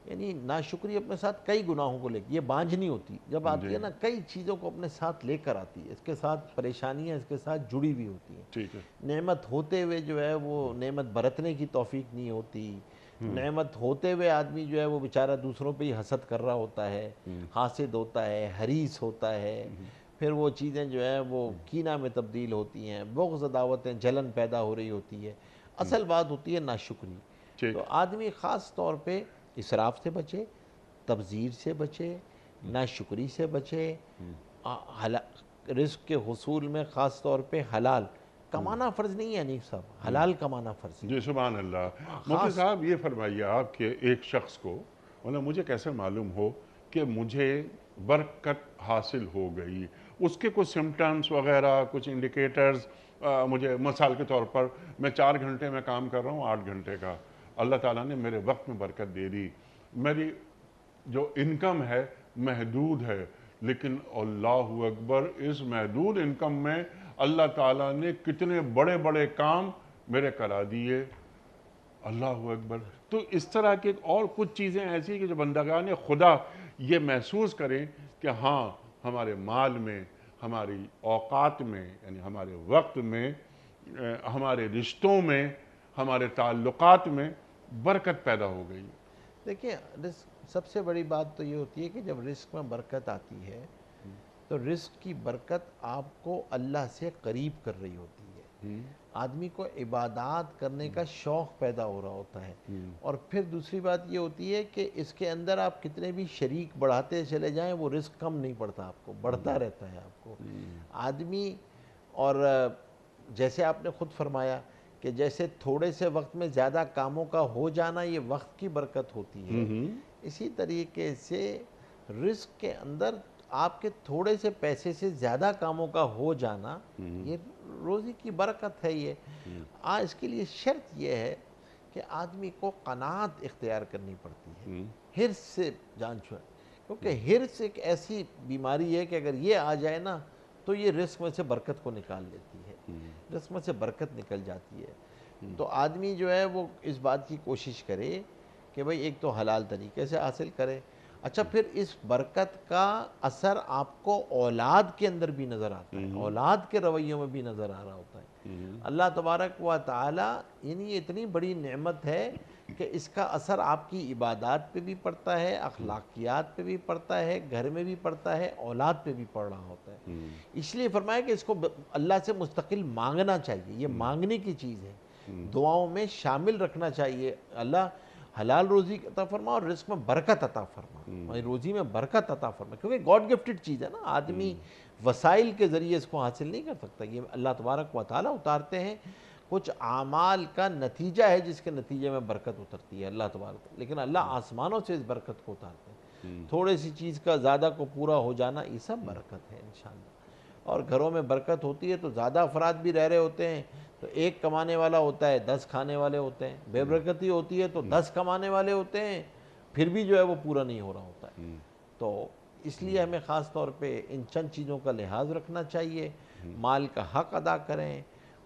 Speaker 2: یعنی ناشکری اپنے ساتھ کئی گناہوں کو لے کے، یہ بانجھ نہیں ہوتی، جب آتی ہے نا کئی چیزوں کو اپنے ساتھ لے کر آتی ہے، اس کے ساتھ پریشانیاں اس کے ساتھ جڑی ہوئی ہوتی ہیں۔
Speaker 1: ٹھیک ہے۔
Speaker 2: نعمت ہوتے ہوئے جو ہے وہ نعمت برتنے کی توفیق نہیں ہوتی، نعمت ہوتے ہوئے آدمی جو ہے وہ بیچارہ دوسروں پہ ہی حسد کر رہا ہوتا ہے، حاسد ہوتا ہے، حریص ہوتا ہے، پھر وہ چیزیں جو ہے وہ کینہ میں تبدیل ہوتی ہیں، بغض عداوتیں، جلن پیدا ہو رہی ہوتی ہے۔ اصل بات ہوتی ہے ناشکری۔
Speaker 1: ٹھیک۔
Speaker 2: تو آدمی خاص طور پہ اسراف سے بچے، تبذیر سے بچے، ناشکری سے بچے، رزق کے حصول میں خاص طور پہ حلال کمانا فرض نہیں ہے حنیف صاحب، حلال کمانا فرض ہے۔
Speaker 1: جی سبحان اللہ۔ مفتی صاحب یہ فرمائیے آپ کہ ایک شخص کو مجھے کیسے معلوم ہو کہ مجھے برکت حاصل ہو گئی، اس کے کچھ سمٹمز وغیرہ، کچھ انڈیکیٹرز مجھے، مثال کے طور پر میں 4 گھنٹے میں کام کر رہا ہوں 8 گھنٹے کا، اللہ تعالیٰ نے میرے وقت میں برکت دے دی، میری جو انکم ہے محدود ہے، لیکن اللہ اکبر اس محدود انکم میں اللہ تعالیٰ نے کتنے بڑے بڑے کام میرے کرا دیے، اللہ اکبر۔ تو اس طرح کے اور کچھ چیزیں ایسی کہ جو بندگان خدا یہ محسوس کریں کہ ہاں ہمارے مال میں، ہماری اوقات میں، یعنی ہمارے وقت میں، ہمارے رشتوں میں، ہمارے تعلقات میں برکت پیدا ہو گئی۔
Speaker 2: دیکھیں سب سے بڑی بات تو یہ ہوتی ہے کہ جب رزق میں برکت آتی ہے تو رزق کی برکت آپ کو اللہ سے قریب کر رہی ہوتی ہے، آدمی کو عبادات کرنے کا شوق پیدا ہو رہا ہوتا ہے، اور پھر دوسری بات یہ ہوتی ہے کہ اس کے اندر آپ کتنے بھی شریک بڑھاتے چلے جائیں وہ رزق کم نہیں پڑتا، آپ کو بڑھتا رہتا ہے آپ کو آدمی۔ اور جیسے آپ نے خود فرمایا کہ جیسے تھوڑے سے وقت میں زیادہ کاموں کا ہو جانا یہ وقت کی برکت ہوتی ہے، اسی طریقے سے رزق کے اندر آپ کے تھوڑے سے پیسے سے زیادہ کاموں کا ہو جانا یہ روزی کی برکت ہے۔ یہ اس کے لیے شرط یہ ہے کہ آدمی کو قناعت اختیار کرنی پڑتی ہے، حرص سے جان چھوڑے، کیونکہ حرص ایک ایسی بیماری ہے کہ اگر یہ آ جائے نا تو یہ رزق میں سے برکت کو نکال لیتی ہے، رزق میں سے برکت نکل جاتی ہے۔ تو آدمی جو ہے وہ اس بات کی کوشش کرے کہ بھئی ایک تو حلال طریقے سے حاصل کرے، اچھا پھر اس برکت کا اثر آپ کو اولاد کے اندر بھی نظر آتا ہے، اولاد کے رویوں میں بھی نظر آ رہا ہوتا ہے۔ اللہ تبارک و تعالی یعنی یہ اتنی بڑی نعمت ہے کہ اس کا اثر آپ کی عبادات پہ بھی پڑتا ہے، اخلاقیات پہ بھی پڑتا ہے، گھر میں بھی پڑتا ہے، اولاد پہ بھی پڑ رہا ہوتا ہے۔ اس لیے فرمایا کہ اس کو اللہ سے مستقل مانگنا چاہیے، یہ مانگنے کی چیز ہے، دعاؤں میں شامل رکھنا چاہیے۔ اللہ حلال روزی عطا فرما اور رزق میں برکت عطا فرما، روزی میں برکت عطا فرما، کیونکہ گاڈ گفٹڈ چیز ہے نا، آدمی وسائل کے ذریعے اس کو حاصل نہیں کر سکتا، یہ اللہ تبارک و تعالیٰ اتارتے ہیں، کچھ اعمال کا نتیجہ ہے جس کے نتیجے میں برکت اترتی ہے اللہ تبارک، لیکن اللہ آسمانوں سے اس برکت کو اتارتے ہیں، تھوڑی سی چیز کا زیادہ کو پورا ہو جانا یہ سب برکت ہے انشاءاللہ۔ اور گھروں میں برکت ہوتی ہے تو زیادہ افراد بھی رہ رہے ہوتے ہیں تو ایک کمانے والا ہوتا ہے 10 کھانے والے ہوتے ہیں، بے برکتی ہوتی ہے تو 10 کمانے والے ہوتے ہیں پھر بھی جو ہے وہ پورا نہیں ہو رہا ہوتا ہے۔ تو اس لیے ہمیں خاص طور پہ ان چند چیزوں کا لحاظ رکھنا چاہیے، مال کا حق ادا کریں،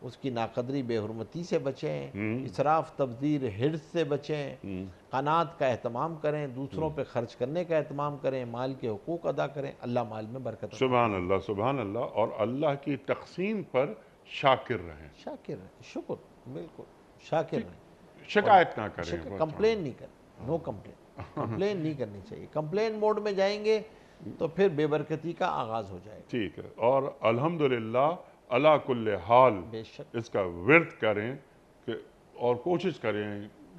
Speaker 2: اس کی ناقدری بے حرمتی سے بچیں، اسراف تبذیر حرص سے بچیں، قناعت کا اہتمام کریں، دوسروں پہ خرچ کرنے کا اہتمام کریں، مال کے حقوق ادا کریں، اللہ مال میں برکت عطا
Speaker 1: سبحان اللہ، سبحان اللہ، اور اللہ کی تقسیم پر شاکر رہیں،
Speaker 2: شاکر رہیں، شکر، بالکل شاکر رہیں،
Speaker 1: شکایت نہ کریں بس۔
Speaker 2: کمپلین نہیں کریں، نو کمپلین، کمپلین نہیں کرنی چاہیے، کمپلین موڈ میں جائیں گے تو پھر بے برکتی کا آغاز ہو جائے گا۔
Speaker 1: ٹھیک ہے، اور الحمدللہ علی کل حال
Speaker 2: بے شک،
Speaker 1: اس کا ورد کریں کہ اور کوشش کریں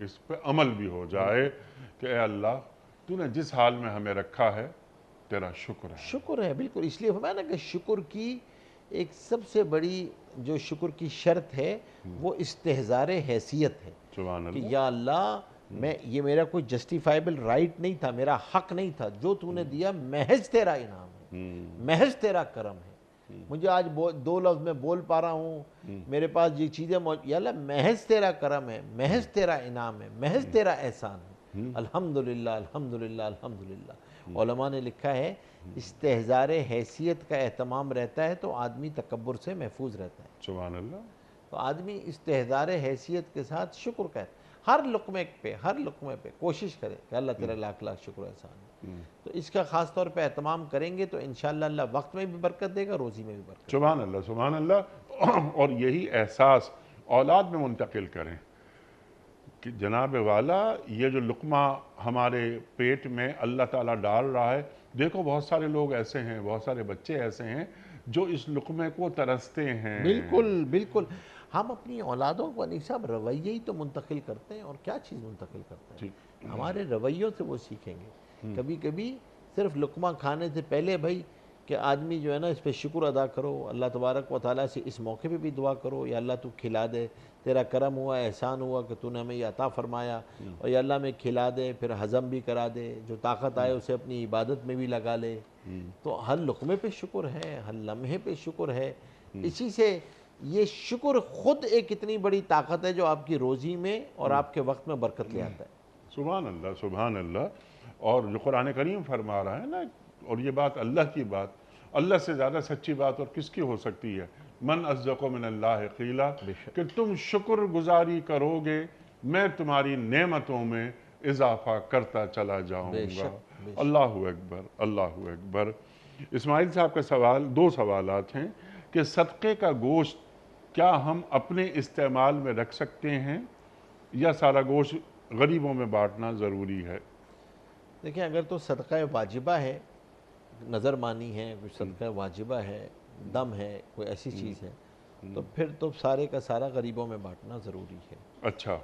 Speaker 1: اس پہ عمل بھی ہو جائے کہ اے اللہ تو نے جس حال میں ہمیں رکھا ہے تیرا شکر ہے۔
Speaker 2: شکر ہے، بالکل، اس لیے فرمایا نا کہ شکر کی ایک سب سے بڑی جو شکر کی شرط ہے وہ استحضار حیثیت ہے،
Speaker 1: سبحان
Speaker 2: کہ
Speaker 1: اللہ،
Speaker 2: یا اللہ میں یہ میرا کوئی جسٹیفائیبل رائٹ نہیں تھا، میرا حق نہیں تھا، جو تو نے دیا محض تیرا انعام ہے، محض تیرا کرم ہے، مجھے آج دو لفظ میں بول پا رہا ہوں، میرے پاس یہ چیزیں یا اللہ محض تیرا کرم ہے، محض تیرا انعام ہے، محض تیرا احسان ہے، الحمدللہ الحمدللہ الحمدللہ۔ علماء نے لکھا ہے استحضار حیثیت کا اہتمام رہتا ہے تو آدمی تکبر سے محفوظ رہتا ہے،
Speaker 1: سبحان اللہ،
Speaker 2: تو آدمی استحضار حیثیت کے ساتھ شکر کرے، ہر لقمے پہ کوشش کرے کہ اللہ تیرا لاکھ لاکھ شکر احسان ہے، تو اس کا خاص طور پہ اہتمام کریں گے تو انشاءاللہ اللہ وقت میں بھی برکت دے گا، روزی میں بھی برکت۔
Speaker 1: سبحان اللہ، سبحان اللہ، اور یہی احساس اولاد میں منتقل کریں کہ جناب والا یہ جو لقمہ ہمارے پیٹ میں اللہ تعالیٰ ڈال رہا ہے، دیکھو بہت سارے لوگ ایسے ہیں، بہت سارے بچے ایسے ہیں جو اس لقمے کو ترستے ہیں۔
Speaker 2: بالکل بالکل، ہم اپنی اولادوں کو انیس صاحب رویے ہی تو منتقل کرتے ہیں، اور کیا چیز منتقل کرتے ہیں، ہمارے رویوں سے وہ سیکھیں گے۔ کبھی کبھی صرف لقمہ کھانے سے پہلے بھائی کہ آدمی جو ہے نا اس پہ شکر ادا کرو، اللہ تبارک و تعالیٰ سے اس موقع پہ بھی دعا کرو، یا اللہ تو کھلا دے، تیرا کرم ہوا، احسان ہوا کہ تو نے ہمیں یہ عطا فرمایا، اور یا اللہ میں کھلا دے، پھر ہضم بھی کرا دے، جو طاقت آئے اسے اپنی عبادت میں بھی لگا لے، تو ہر لقمے پہ شکر ہے، ہر لمحے پہ شکر ہے۔ اسی سے یہ شکر خود ایک اتنی بڑی طاقت ہے جو آپ کی روزی میں اور آپ کے وقت میں برکت لے آتا ہے۔
Speaker 1: سبحان اللہ، سبحان اللہ، اور جو قرآن کریم فرما رہا ہے نا، اور یہ بات اللہ کی بات، اللہ سے زیادہ سچی بات اور کس کی ہو سکتی ہے؟ من اصدق من اللہ قیلا، کہ تم شکر گزاری کرو گے میں تمہاری نعمتوں میں اضافہ کرتا چلا جاؤں گا۔ اللہ اکبر، اللہ اکبر۔ اسماعیل صاحب کا سوال، دو سوالات ہیں کہ صدقے کا گوشت کیا ہم اپنے استعمال میں رکھ سکتے ہیں یا سارا گوشت غریبوں میں بانٹنا ضروری ہے؟
Speaker 2: دیکھیں اگر تو صدقہ واجبہ ہے، نظر مانی ہے، کوئی صدقہ واجبہ ہے، دم ہے، کوئی ایسی چیز ہے، تو پھر تو سارے کا سارا غریبوں میں بانٹنا ضروری ہے۔
Speaker 1: اچھا،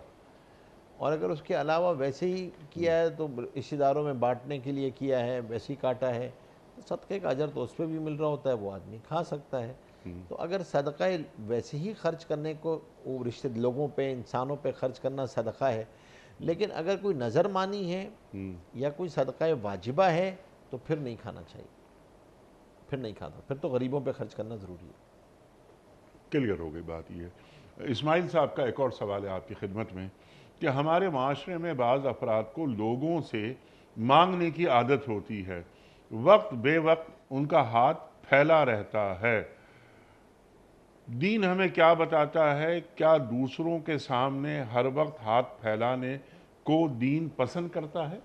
Speaker 2: اور اگر اس کے علاوہ ویسے ہی کیا ہے تو رشتہ داروں میں بانٹنے کے لیے کیا ہے، ویسے ہی کاٹا ہے، تو صدقے کا اجر تو اس پہ بھی مل رہا ہوتا ہے، وہ آدمی کھا سکتا ہے۔ تو اگر صدقہ ویسے ہی خرچ کرنے کو، وہ رشتہ لوگوں پہ، انسانوں پہ خرچ کرنا صدقہ ہے، لیکن اگر کوئی نظر مانی ہے یا کوئی صدقہ واجبہ ہے تو پھر نہیں کھانا چاہیے، پھر نہیں کھاتا، پھر تو غریبوں پہ خرچ کرنا ضروری ہے۔
Speaker 1: کلیئر ہو گئی بات یہ۔ اسماعیل صاحب کا ایک اور سوال ہے آپ کی خدمت میں کہ ہمارے معاشرے میں بعض افراد کو لوگوں سے مانگنے کی عادت ہوتی ہے، وقت بے وقت ان کا ہاتھ پھیلا رہتا ہے، دین ہمیں کیا بتاتا ہے؟ کیا دوسروں کے سامنے ہر وقت ہاتھ پھیلانے کو دین پسند کرتا ہے؟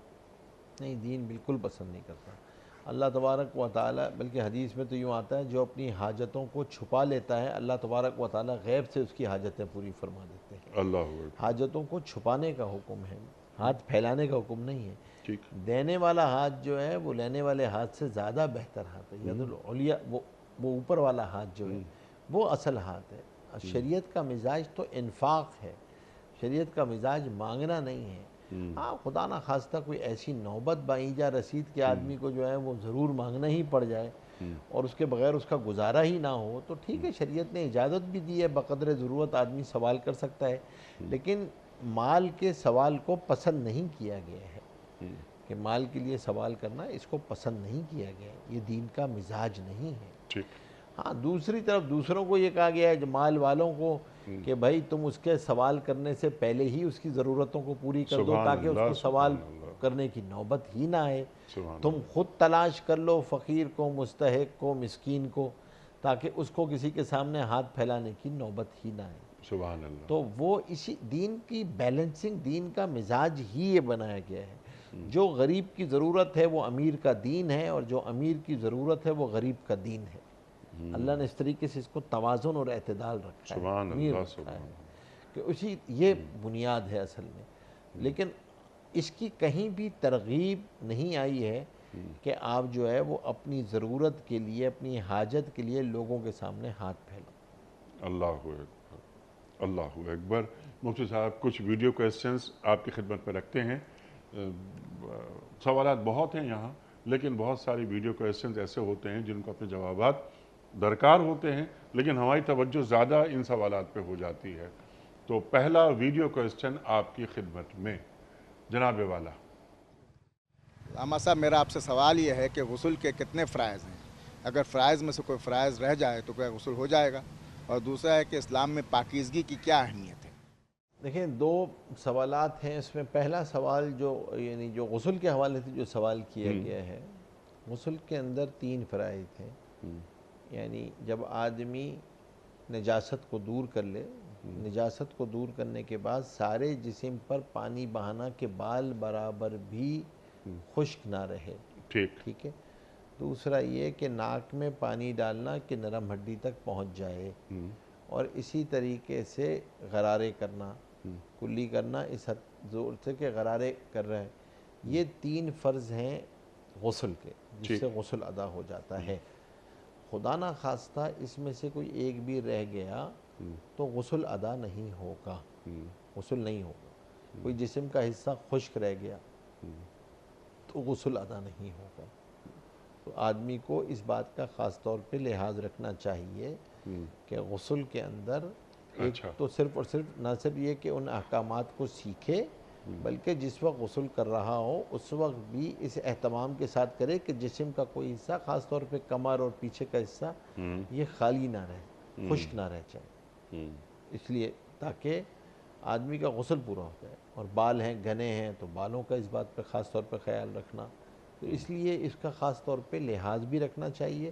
Speaker 2: نہیں، دین بالکل پسند نہیں کرتا۔ اللہ تبارک و تعالیٰ، بلکہ حدیث میں تو یوں آتا ہے جو اپنی حاجتوں کو چھپا لیتا ہے اللہ تبارک و تعالیٰ غیب سے اس کی حاجتیں پوری فرما دیتے ہیں۔
Speaker 1: اللہ اکبر،
Speaker 2: حاجتوں کو چھپانے کا حکم ہے، ہاتھ پھیلانے کا حکم نہیں ہے۔
Speaker 1: ٹھیک،
Speaker 2: دینے والا ہاتھ جو ہے وہ لینے والے ہاتھ سے زیادہ بہتر ہاتھ ہے، ید العلیٰ، وہ اوپر والا ہاتھ جو ہے وہ اصل ہاتھ ہے۔ شریعت کا مزاج تو انفاق ہے، شریعت کا مزاج مانگنا نہیں ہے۔ ہاں خدا نہ خواستہ کوئی ایسی نوبت بائیجا رسید کے آدمی کو جو ہے وہ ضرور مانگنا ہی پڑ جائے اور اس کے بغیر اس کا گزارا ہی نہ ہو تو ٹھیک ہے، شریعت نے اجازت بھی دی ہے، بقدر ضرورت آدمی سوال کر سکتا ہے، لیکن مال کے سوال کو پسند نہیں کیا گیا ہے، کہ مال کے لیے سوال کرنا اس کو پسند نہیں کیا گیا ہے، یہ دین کا مزاج نہیں ہے۔
Speaker 1: ٹھیک،
Speaker 2: ہاں دوسری طرف دوسروں کو یہ کہا گیا ہے جو مال والوں کو کہ بھائی تم اس کے سوال کرنے سے پہلے ہی اس کی ضرورتوں کو پوری کر دو تاکہ اس کو سوال کرنے کی نوبت ہی نہ آئے، تم خود تلاش کر لو فقیر کو، مستحق کو، مسکین کو، تاکہ اس کو کسی کے سامنے ہاتھ پھیلانے کی نوبت ہی نہ آئے.
Speaker 1: سبحان اللہ.
Speaker 2: تو وہ اسی دین کی بیلنسنگ، دین کا مزاج ہی یہ بنایا گیا ہے. جو غریب کی ضرورت ہے وہ امیر کا دین ہے، اور جو امیر کی ضرورت ہے وہ غریب کا دین ہے. اللہ نے اس طریقے سے اس کو توازن اور اعتدال رکھا ہے،
Speaker 1: سبحان
Speaker 2: امیر
Speaker 1: اللہ.
Speaker 2: رکھا ہے
Speaker 1: سبحان اللہ.
Speaker 2: کہ اسی یہ بنیاد ہے اصل میں. لیکن اس کی کہیں بھی ترغیب نہیں آئی ہے کہ آپ جو ہے وہ اپنی ضرورت کے لیے، اپنی حاجت کے لیے لوگوں کے سامنے ہاتھ پھیلاؤ.
Speaker 1: اللہ اکبر. اللہ اکبر. مفتی صاحب کچھ ویڈیو کویسچنز آپ کی خدمت میں رکھتے ہیں. سوالات بہت ہیں یہاں، لیکن بہت ساری ویڈیو کویسچنز ایسے ہوتے ہیں جن کو اپنے جوابات درکار ہوتے ہیں، لیکن ہماری توجہ زیادہ ان سوالات پہ ہو جاتی ہے. تو پہلا ویڈیو کویسچن آپ کی خدمت میں جناب والا.
Speaker 3: علامہ صاحب، میرا آپ سے سوال یہ ہے کہ غسل کے کتنے فرائض ہیں؟ اگر فرائض میں سے کوئی فرائض رہ جائے تو کیا غسل ہو جائے گا؟ اور دوسرا ہے کہ اسلام میں پاکیزگی کی کیا اہمیت ہے؟
Speaker 2: دیکھیں، دو سوالات ہیں اس میں. پہلا سوال جو یعنی جو غسل کے حوالے سے جو سوال کیا گیا ہے، غسل کے اندر 3 فرائض ہیں. یعنی جب آدمی نجاست کو دور کر لے، نجاست کو دور کرنے کے بعد سارے جسم پر پانی بہانا کہ بال برابر بھی خشک نہ رہے. ٹھیک ہے. دوسرا یہ کہ ناک میں پانی ڈالنا کہ نرم ہڈی تک پہنچ جائے، اور اسی طریقے سے غرارے کرنا، کلی کرنا اس حد زور سے کہ غرارے کر رہے ہیں. یہ 3 فرض ہیں غسل کے، جس سے غسل ادا ہو جاتا ہے. خدا نہ خواستہ اس میں سے کوئی ایک بھی رہ گیا تو غسل ادا نہیں ہوگا. غسل نہیں ہوگا. کوئی جسم کا حصہ خشک رہ گیا تو غسل ادا نہیں ہوگا. تو آدمی کو اس بات کا خاص طور پہ لحاظ رکھنا چاہیے کہ غسل کے اندر ایک تو صرف اور صرف نہ صرف یہ کہ ان احکامات کو سیکھے، بلکہ جس وقت غسل کر رہا ہو اس وقت بھی اس اہتمام کے ساتھ کرے کہ جسم کا کوئی حصہ، خاص طور پہ کمر اور پیچھے کا حصہ، یہ خالی نہ رہے، خشک نہ رہ جائے. اس لیے تاکہ آدمی کا غسل پورا ہو جائے. اور بال ہیں، گھنے ہیں، تو بالوں کا اس بات پہ خاص طور پہ خیال رکھنا. تو اس لیے اس کا خاص طور پہ لحاظ بھی رکھنا چاہیے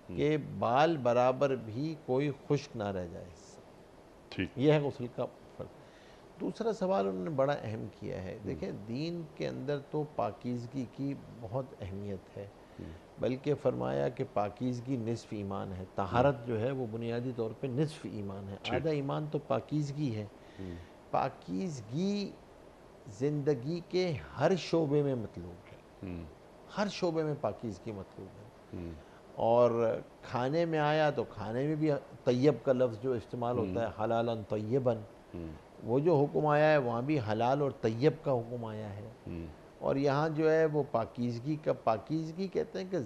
Speaker 2: کہ بال برابر بھی کوئی خشک نہ رہ جائے. یہ ہے غسل کا فرض. دوسرا سوال انہوں نے بڑا اہم کیا ہے. دیکھیں، دین کے اندر تو پاکیزگی کی بہت اہمیت ہے، بلکہ فرمایا کہ پاکیزگی نصف ایمان ہے. طہارت جو ہے وہ بنیادی طور پہ نصف ایمان ہے. آدھا ایمان تو پاکیزگی ہے. پاکیزگی زندگی کے ہر شعبے میں مطلوب ہے. ہر شعبے میں پاکیزگی مطلوب ہے. اور کھانے میں آیا تو کھانے میں بھی طیب کا لفظ جو استعمال ہوتا ہے، حلالاً طیباً، وہ جو حکم آیا ہے وہاں بھی حلال اور طیب کا حکم آیا ہے. اور یہاں جو ہے وہ پاکیزگی کا، پاکیزگی کہتے ہیں کہ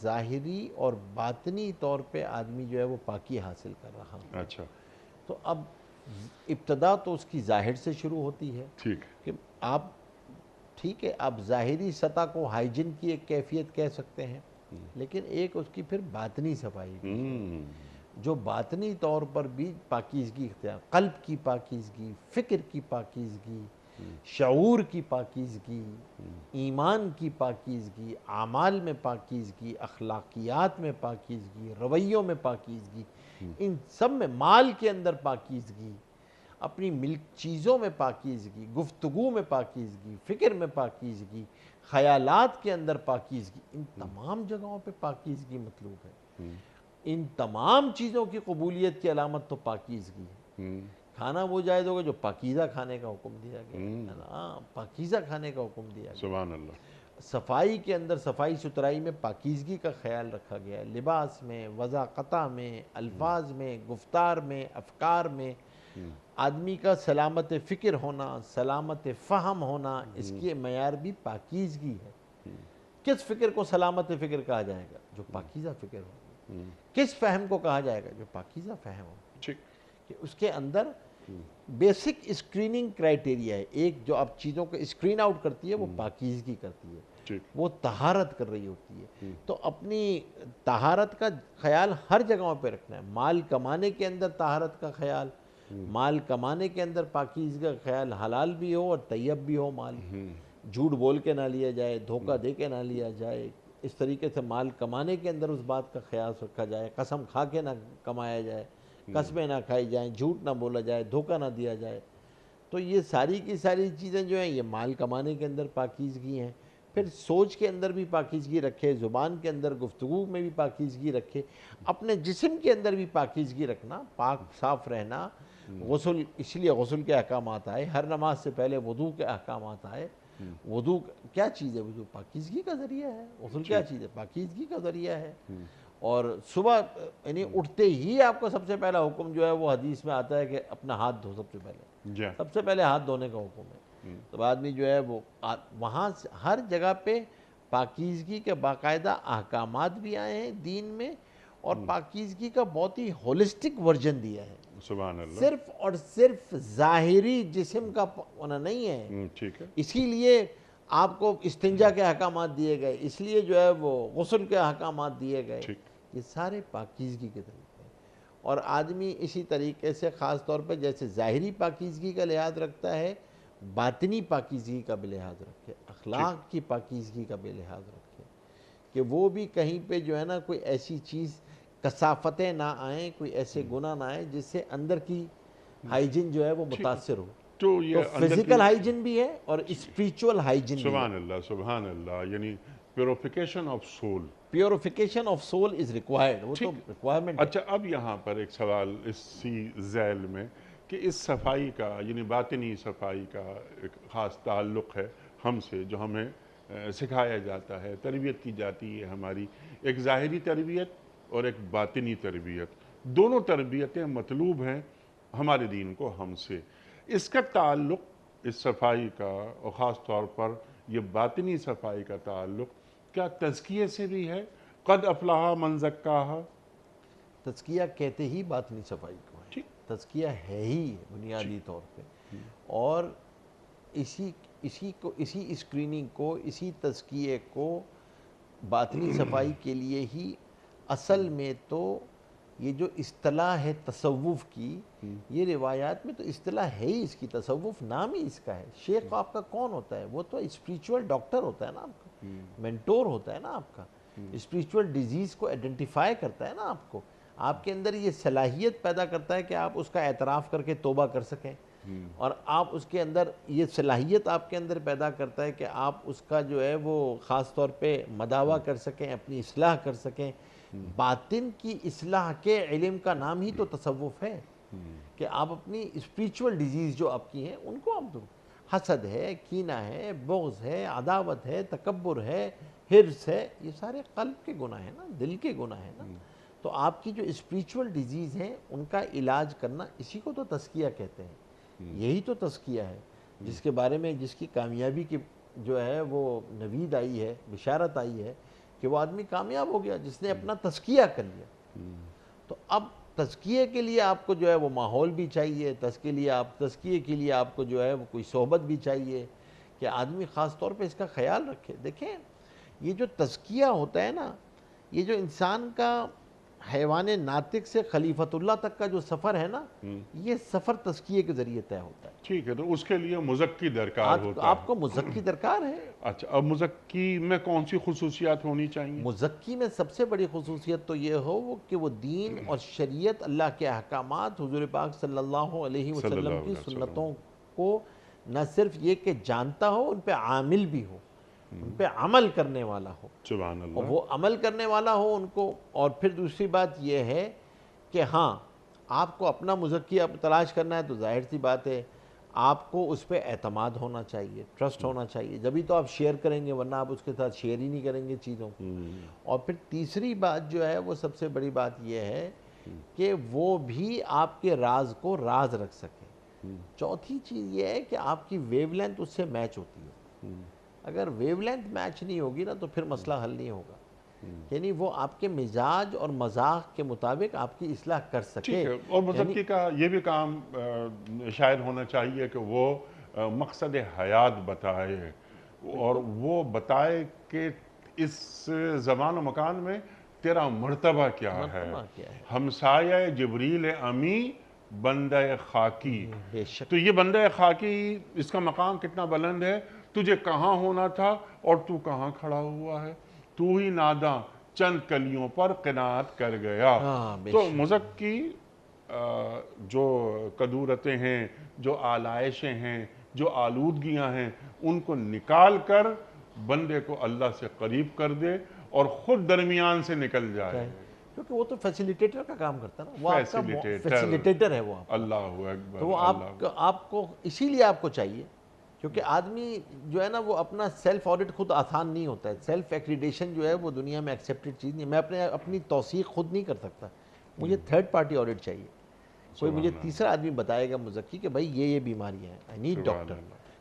Speaker 2: ظاہری اور باطنی طور پہ آدمی جو ہے وہ پاکی حاصل کر رہا ہے.
Speaker 1: اچھا.
Speaker 2: تو اب ابتدا تو اس کی ظاہر سے شروع ہوتی ہے کہ آپ ٹھیک ہے، آپ ظاہری سطح کو ہائیجن کی ایک کیفیت کہہ سکتے ہیں، لیکن ایک اس کی پھر باطنی صفائی بھی ہے، جو باطنی طور پر بھی پاکیزگی اختیار، قلب کی پاکیزگی، فکر کی پاکیزگی، شعور کی پاکیزگی، ایمان کی پاکیزگی، اعمال میں پاکیزگی، اخلاقیات میں پاکیزگی، رویوں میں پاکیزگی، ان سب میں، مال کے اندر پاکیزگی، اپنی ملک چیزوں میں پاکیزگی، گفتگو میں پاکیزگی، فکر میں پاکیزگی، خیالات کے اندر پاکیزگی، ان تمام جگہوں پہ پاکیزگی مطلوب ہے. ان تمام چیزوں کی قبولیت کی علامت تو پاکیزگی ہے. کھانا وہ جائز ہوگا جو پاکیزہ کھانے کا حکم دیا گیا ہے، پاکیزہ کھانے کا حکم دیا گیا.
Speaker 1: سبحان اللہ.
Speaker 2: صفائی کے اندر، صفائی ستھرائی میں پاکیزگی کا خیال رکھا گیا ہے. لباس میں، وضاقتہ میں، الفاظ میں، گفتار میں، افکار میں. آدمی کا سلامت فکر ہونا، سلامت فہم ہونا، اس کی معیار بھی پاکیزگی ہے. کس فکر کو سلامت فکر کہا جائے گا؟ جو پاکیزہ فکر ہو. کس فہم کو کہا جائے گا؟ جو پاکیزہ فہم ہو. کہ اس کے اندر بیسک اسکریننگ کرائیٹیریا ہے. ایک جو آپ چیزوں کو اسکرین آؤٹ کرتی ہے وہ پاکیزگی کرتی ہے، وہ طہارت کر رہی ہوتی ہے. تو اپنی طہارت کا خیال ہر جگہوں پہ رکھنا ہے. مال کمانے کے اندر طہارت کا خیال، مال کمانے کے اندر پاکیزگی کا خیال، حلال بھی ہو اور طیب بھی ہو مال. جھوٹ بول کے نہ لیا جائے، دھوکہ دے کے نہ لیا جائے، اس طریقے سے مال کمانے کے اندر اس بات کا خیال رکھا جائے، قسم کھا کے نہ کمایا جائے، قسمیں نہ کھائی جائیں، جھوٹ نہ بولا جائے، دھوکہ نہ دیا جائے. تو یہ ساری کی ساری چیزیں جو ہیں یہ مال کمانے کے اندر پاکیزگی ہیں. پھر سوچ کے اندر بھی پاکیزگی رکھے، زبان کے اندر گفتگو میں بھی پاکیزگی رکھے، اپنے جسم کے اندر بھی پاکیزگی رکھنا، پاک صاف رہنا. غسل، اس لیے غسل کے احکامات آئے، ہر نماز سے پہلے وضو کے احکامات آئے. وضو کیا چیز ہے؟ وضو پاکیزگی کا ذریعہ ہے. غسل کیا چیز ہے؟ پاکیزگی کا ذریعہ ہے. اور صبح یعنی اٹھتے ہی آپ کو سب سے پہلا حکم جو ہے وہ حدیث میں آتا ہے کہ اپنا ہاتھ دھو. سب سے پہلے ہاتھ دھونے کا حکم ہے. تو آدمی جو ہے وہ وہاں ہر جگہ پہ پاکیزگی کے باقاعدہ احکامات بھی آئے ہیں دین میں، اور پاکیزگی کا بہت ہی ہولسٹک ورژن دیا ہے.
Speaker 1: سبحان اللہ.
Speaker 2: صرف اور صرف ظاہری جسم کا ہونا نہیں ہے.
Speaker 1: ٹھیک ہے.
Speaker 2: اسی لیے آپ کو استنجا کے احکامات دیے گئے، اس لیے جو ہے وہ غسل کے احکامات دیے گئے. یہ سارے پاکیزگی کے طریقے ہیں. اور آدمی اسی طریقے سے خاص طور پہ جیسے ظاہری پاکیزگی کا لحاظ رکھتا ہے، باطنی پاکیزگی کا بھی لحاظ رکھے، اخلاق کی پاکیزگی کا بھی لحاظ رکھے، کہ وہ بھی کہیں پہ جو ہے نا کوئی ایسی چیز کثافتیں نہ آئیں، کوئی ایسے گناہ نہ آئیں جس سے اندر کی ہائیجن جو ہے وہ متاثر ہو. تو فزیکل ہائیجن بھی ہے اور اسپریچول ہائیجن بھی ہے.
Speaker 1: سبحان اللہ، سبحان اللہ. یعنی purification of civil.
Speaker 2: Purification of soul is required. وہ تو ریکوائرمنٹ.
Speaker 1: اچھا، اب یہاں پر ایک سوال اسی ذیل میں کہ اس صفائی کا یعنی باطنی صفائی کا ایک خاص تعلق ہے ہم سے، جو ہمیں سکھایا جاتا ہے، تربیت کی جاتی ہے ہماری. ایک ظاہری تربیت اور ایک باطنی تربیت، دونوں تربیتیں مطلوب ہیں ہمارے دین کو ہم سے. اس کا تعلق، اس صفائی کا اور خاص طور پر یہ باطنی صفائی کا تعلق کیا تزکیے سے بھی ہے؟ قد افلح من زکاہا.
Speaker 2: تزکیہ کہتے ہی باطنی صفائی کو ہے. تزکیہ ہے ہی بنیادی طور پہ. اور اسی اسکریننگ کو، اسی تزکیے کو باطنی صفائی کے لیے ہی اصل میں تو یہ جو اصطلاح ہے تصوف کی، یہ روایات میں تو اصطلاح ہے ہی اس کی. تصوف نام ہی اس کا ہے. شیخ آپ کا کون ہوتا ہے؟ وہ تو اسپریچول ڈاکٹر ہوتا ہے نا آپ کا، مینٹور ہوتا ہے نا آپ کا. اسپریچول ڈیزیز کو آئیڈینٹیفائی کرتا ہے نا آپ کو. آپ کے اندر یہ صلاحیت پیدا کرتا ہے کہ آپ اس کا اعتراف کر کے توبہ کر سکیں، اور آپ اس کے اندر یہ صلاحیت آپ کے اندر پیدا کرتا ہے کہ آپ اس کا جو ہے وہ خاص طور پہ مداوع کر سکیں، اپنی اصلاح کر سکیں. باطن کی اصلاح کے علم کا نام ہی تو تصوف ہے، کہ آپ اپنی اسپریچول ڈیزیز جو آپ کی ہیں ان کو آپ دو. حسد ہے، کینہ ہے، بغض ہے، عداوت ہے، تکبر ہے، حرص ہے، یہ سارے قلب کے گناہ ہیں نا، دل کے گناہ ہیں نا. تو آپ کی جو اسپریچول ڈیزیز ہیں ان کا علاج کرنا، اسی کو تو تزکیہ کہتے ہیں. یہی تو تزکیہ ہے جس کے بارے میں، جس کی کامیابی کی جو ہے وہ نوید آئی ہے، بشارت آئی ہے کہ وہ آدمی کامیاب ہو گیا جس نے اپنا تزکیہ کر لیا. تو اب تزکیے کے لیے آپ کو جو ہے وہ ماحول بھی چاہیے، تزکیے کے لیے آپ کو جو ہے وہ کوئی صحبت بھی چاہیے کہ آدمی خاص طور پہ اس کا خیال رکھے. دیکھیں یہ جو تزکیہ ہوتا ہے نا، یہ جو انسان کا حیوان ناطق سے خلیفۃ اللہ تک کا جو سفر ہے نا، یہ سفر تزکیے کے ذریعے طے ہوتا ہے.
Speaker 1: ٹھیک ہے، تو اس کے لیے مزکی درکار ہوتا ہے.
Speaker 2: آپ کو مزکی درکار ہے.
Speaker 1: اچھا، اب مزکی میں کون سی خصوصیات ہونی چاہیے؟
Speaker 2: مزکی میں سب سے بڑی خصوصیت تو یہ ہو کہ وہ دین اور شریعت، اللہ کے احکامات، حضور پاک صلی اللہ علیہ وسلم کی سنتوں کو نہ صرف یہ کہ جانتا ہو، ان پہ عامل بھی ہو، ان پہ عمل کرنے والا ہو.
Speaker 1: سبحان اللہ.
Speaker 2: اور وہ عمل کرنے والا ہو ان کو. اور پھر دوسری بات یہ ہے کہ ہاں آپ کو اپنا مزکی تلاش کرنا ہے تو ظاہر سی بات ہے آپ کو اس پہ اعتماد ہونا چاہیے، ٹرسٹ ہونا چاہیے، جبھی تو آپ شیئر کریں گے، ورنہ آپ اس کے ساتھ شیئر ہی نہیں کریں گے چیزوں کو. اور پھر تیسری بات جو ہے وہ سب سے بڑی بات یہ ہے کہ وہ بھی آپ کے راز کو راز رکھ سکیں. چوتھی چیز یہ ہے کہ آپ کی ویو لینتھ اس سے میچ ہوتی ہے. اگر ویو لینتھ میچ نہیں ہوگی نا تو پھر مسئلہ حل نہیں ہوگا. یعنی وہ آپ کے مزاج اور مذاق کے مطابق آپ کی اصلاح کر سکے.
Speaker 1: اور مزکی کا یہ بھی کام شاید ہونا چاہیے کہ وہ مقصد حیات بتائے، اور وہ بتائے کہ اس زمان و مکان میں تیرا مرتبہ کیا ہے. ہمسایہ جبریل امی بندہ خاکی. تو یہ بندہ خاکی، اس کا مقام کتنا بلند ہے. تجھے کہاں ہونا تھا اور تو کہاں کھڑا ہوا ہے. تو ہی ناداں چند کلیوں پر قناعت کر گیا۔
Speaker 2: ہاں، بے
Speaker 1: تو
Speaker 2: شک۔
Speaker 1: مزکی جو کدورتیں ہیں، جو آلائشیں ہیں، جو آلودگیاں ہیں، ان کو نکال کر بندے کو اللہ سے قریب کر دے اور خود درمیان سے نکل جائے۔
Speaker 2: کیونکہ وہ تو فیسیلیٹیٹر کا کام کرتا ہے نا، وہ آپ کا
Speaker 1: فیسیلیٹیٹر،
Speaker 2: فیسیلیٹیٹر ہے وہ آپ کا۔
Speaker 1: اللہ اکبر،
Speaker 2: تو وہ آپ کو اسی لیے آپ کو چاہیے، کیونکہ آدمی جو ہے نا وہ اپنا سیلف آڈٹ خود آسان نہیں ہوتا ہے۔ سیلف ایکریڈیشن جو ہے وہ دنیا میں ایکسیپٹڈ چیز نہیں ہے۔ میں اپنی توثیق خود نہیں کر سکتا، مجھے تھرڈ پارٹی آڈٹ چاہیے، کوئی مجھے تیسرا آدمی بتائے گا مزکی کہ بھائی یہ بیماریاں ہیں، آئی نیڈ ڈاکٹر۔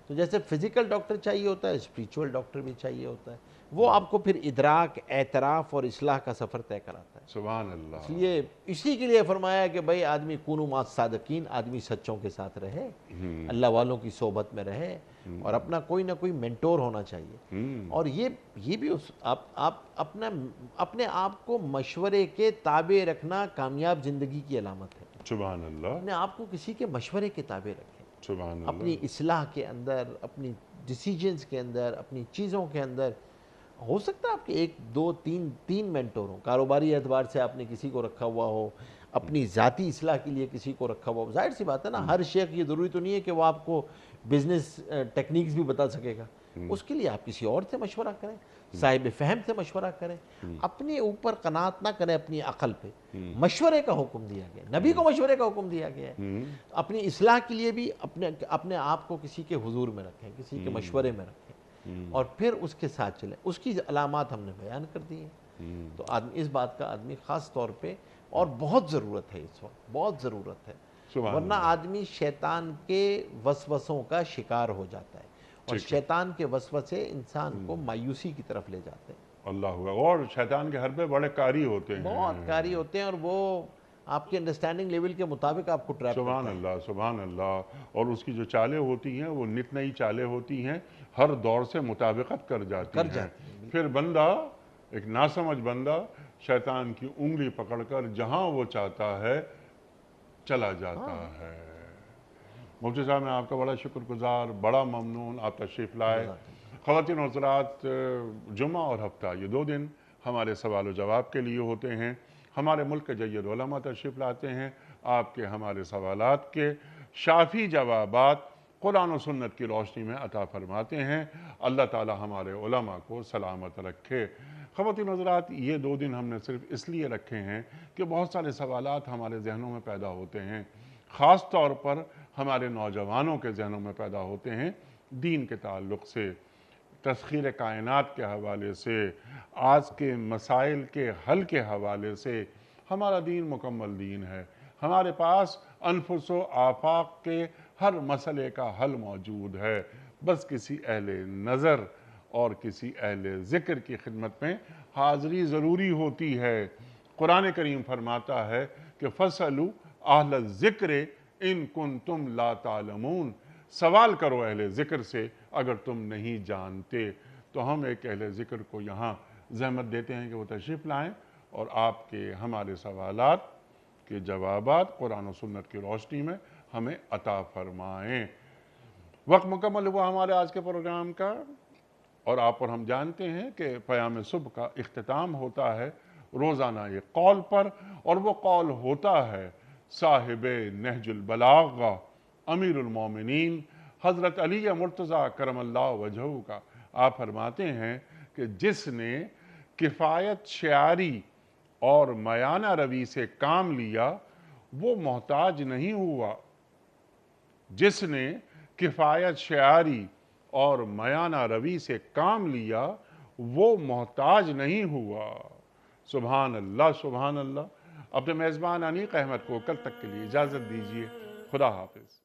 Speaker 2: تو جیسے فزیکل ڈاکٹر چاہیے ہوتا ہے، اسپریچول ڈاکٹر بھی چاہیے ہوتا ہے، وہ آپ کو پھر ادراک، اعتراف اور اصلاح کا سفر طے کراتا ہے۔
Speaker 1: سبحان اللہ۔
Speaker 2: اس لیے اسی کے لیے فرمایا کہ بھائی آدمی کونوا مع الصادقین، آدمی سچوں کے ساتھ رہے، اللہ والوں کی صحبت میں رہے، اور اپنا کوئی نہ کوئی مینٹور ہونا چاہیے۔ اور یہ بھی آپ اپنے آپ کو مشورے کے تابع رکھنا کامیاب زندگی کی علامت ہے۔
Speaker 1: سبحان اللہ،
Speaker 2: اپنے آپ کو کسی کے مشورے کے تابع رکھیں،
Speaker 1: سبحان اللہ،
Speaker 2: اپنی اصلاح کے اندر، اپنی ڈیسیجنز کے اندر، اپنی چیزوں کے اندر۔ ہو سکتا ہے آپ کے ایک دو تین مینٹور ہوں، کاروباری اعتبار سے آپ نے کسی کو رکھا ہوا ہو، اپنی ذاتی اصلاح کے لیے کسی کو رکھا ہوا ہو۔ ظاہر سی بات ہے نا، ہر شیخ یہ ضروری تو نہیں ہے کہ وہ آپ کو بزنس ٹیکنیکس بھی بتا سکے گا، اس کے لیے آپ کسی اور سے مشورہ کریں، صاحب فہم سے مشورہ کریں۔ اپنے اوپر قناعت نہ کریں اپنی عقل پہ، مشورے کا حکم دیا گیا، نبی کو مشورے کا حکم دیا گیا ہے۔ اپنی اصلاح کے لیے بھی اپنے آپ کو کسی کے حضور میں رکھیں، کسی کے مشورے میں رکھیں، اور پھر اس کے ساتھ چلیں۔ اس کی علامات ہم نے بیان کر دی ہیں۔ تو اس بات کا آدمی خاص طور پہ، اور بہت ضرورت ہے اس وقت، بہت ضرورت ہے، ورنہ آدمی شیطان کے وسوسوں کا شکار ہو جاتا ہے، اور شیطان کے وسوسے انسان کو مایوسی کی طرف لے جاتے ہیں۔
Speaker 1: اللہ، اور شیطان کے حربے بڑے کاری ہوتے ہیں،
Speaker 2: بہت کاری ہوتے ہیں، اور وہ آپ کے انڈرسٹینڈنگ لیول کے مطابق آپ کو ٹریپ کرتا ہے۔
Speaker 1: سبحان اللہ، سبحان اللہ۔ اور اس کی جو چالیں ہوتی ہیں وہ نت نئی چالیں ہوتی ہیں، ہر دور سے مطابقت کر جاتی ہیں۔ پھر بندہ، ایک ناسمجھ بندہ، شیطان کی انگلی پکڑ کر جہاں وہ چاہتا ہے چلا جاتا ہے۔ مفتی صاحب، میں آپ کا بڑا شکر گزار، بڑا ممنون، آپ تشریف لائے۔ خواتین و حضرات، جمعہ اور ہفتہ یہ 2 دن ہمارے سوال و جواب کے لیے ہوتے ہیں۔ ہمارے ملک کے جید علماء تشریف لاتے ہیں، آپ کے ہمارے سوالات کے شافی جوابات قرآن و سنت کی روشنی میں عطا فرماتے ہیں۔ اللہ تعالی ہمارے علماء کو سلامت رکھے۔ خواتین و حضرات، یہ 2 دن ہم نے صرف اس لیے رکھے ہیں کہ بہت سارے سوالات ہمارے ذہنوں میں پیدا ہوتے ہیں، خاص طور پر ہمارے نوجوانوں کے ذہنوں میں پیدا ہوتے ہیں، دین کے تعلق سے، تسخیر کائنات کے حوالے سے، آج کے مسائل کے حل کے حوالے سے۔ ہمارا دین مکمل دین ہے، ہمارے پاس انفس و آفاق کے ہر مسئلے کا حل موجود ہے، بس کسی اہل نظر اور کسی اہل ذکر کی خدمت میں حاضری ضروری ہوتی ہے۔ قرآن کریم فرماتا ہے کہ فَاسْأَلُوا أَهْلَ الذِّكْرِ إِن كُنتُمْ لَا تَعْلَمُونَ، سوال کرو اہل ذکر سے اگر تم نہیں جانتے۔ تو ہم ایک اہل ذکر کو یہاں زحمت دیتے ہیں کہ وہ تشریف لائیں اور آپ کے ہمارے سوالات کے جوابات قرآن و سنت کی روشنی میں ہمیں عطا فرمائیں۔ وقت مکمل ہوا ہمارے آج کے پروگرام کا، اور آپ اور ہم جانتے ہیں کہ پیام صبح کا اختتام ہوتا ہے روزانہ ایک قول پر، اور وہ قول ہوتا ہے صاحب نہج البلاغ امیر المومنین حضرت علی مرتضیٰ کرم اللہ وجہہ کا۔ آپ فرماتے ہیں کہ جس نے کفایت شعاری اور میانہ روی سے کام لیا وہ محتاج نہیں ہوا، جس نے کفایت شعاری اور میانہ روی سے کام لیا وہ محتاج نہیں ہوا۔ سبحان اللہ، سبحان اللہ۔ اپنے میزبان انیق احمد کو کل تک کے لیے اجازت دیجیے۔ خدا حافظ۔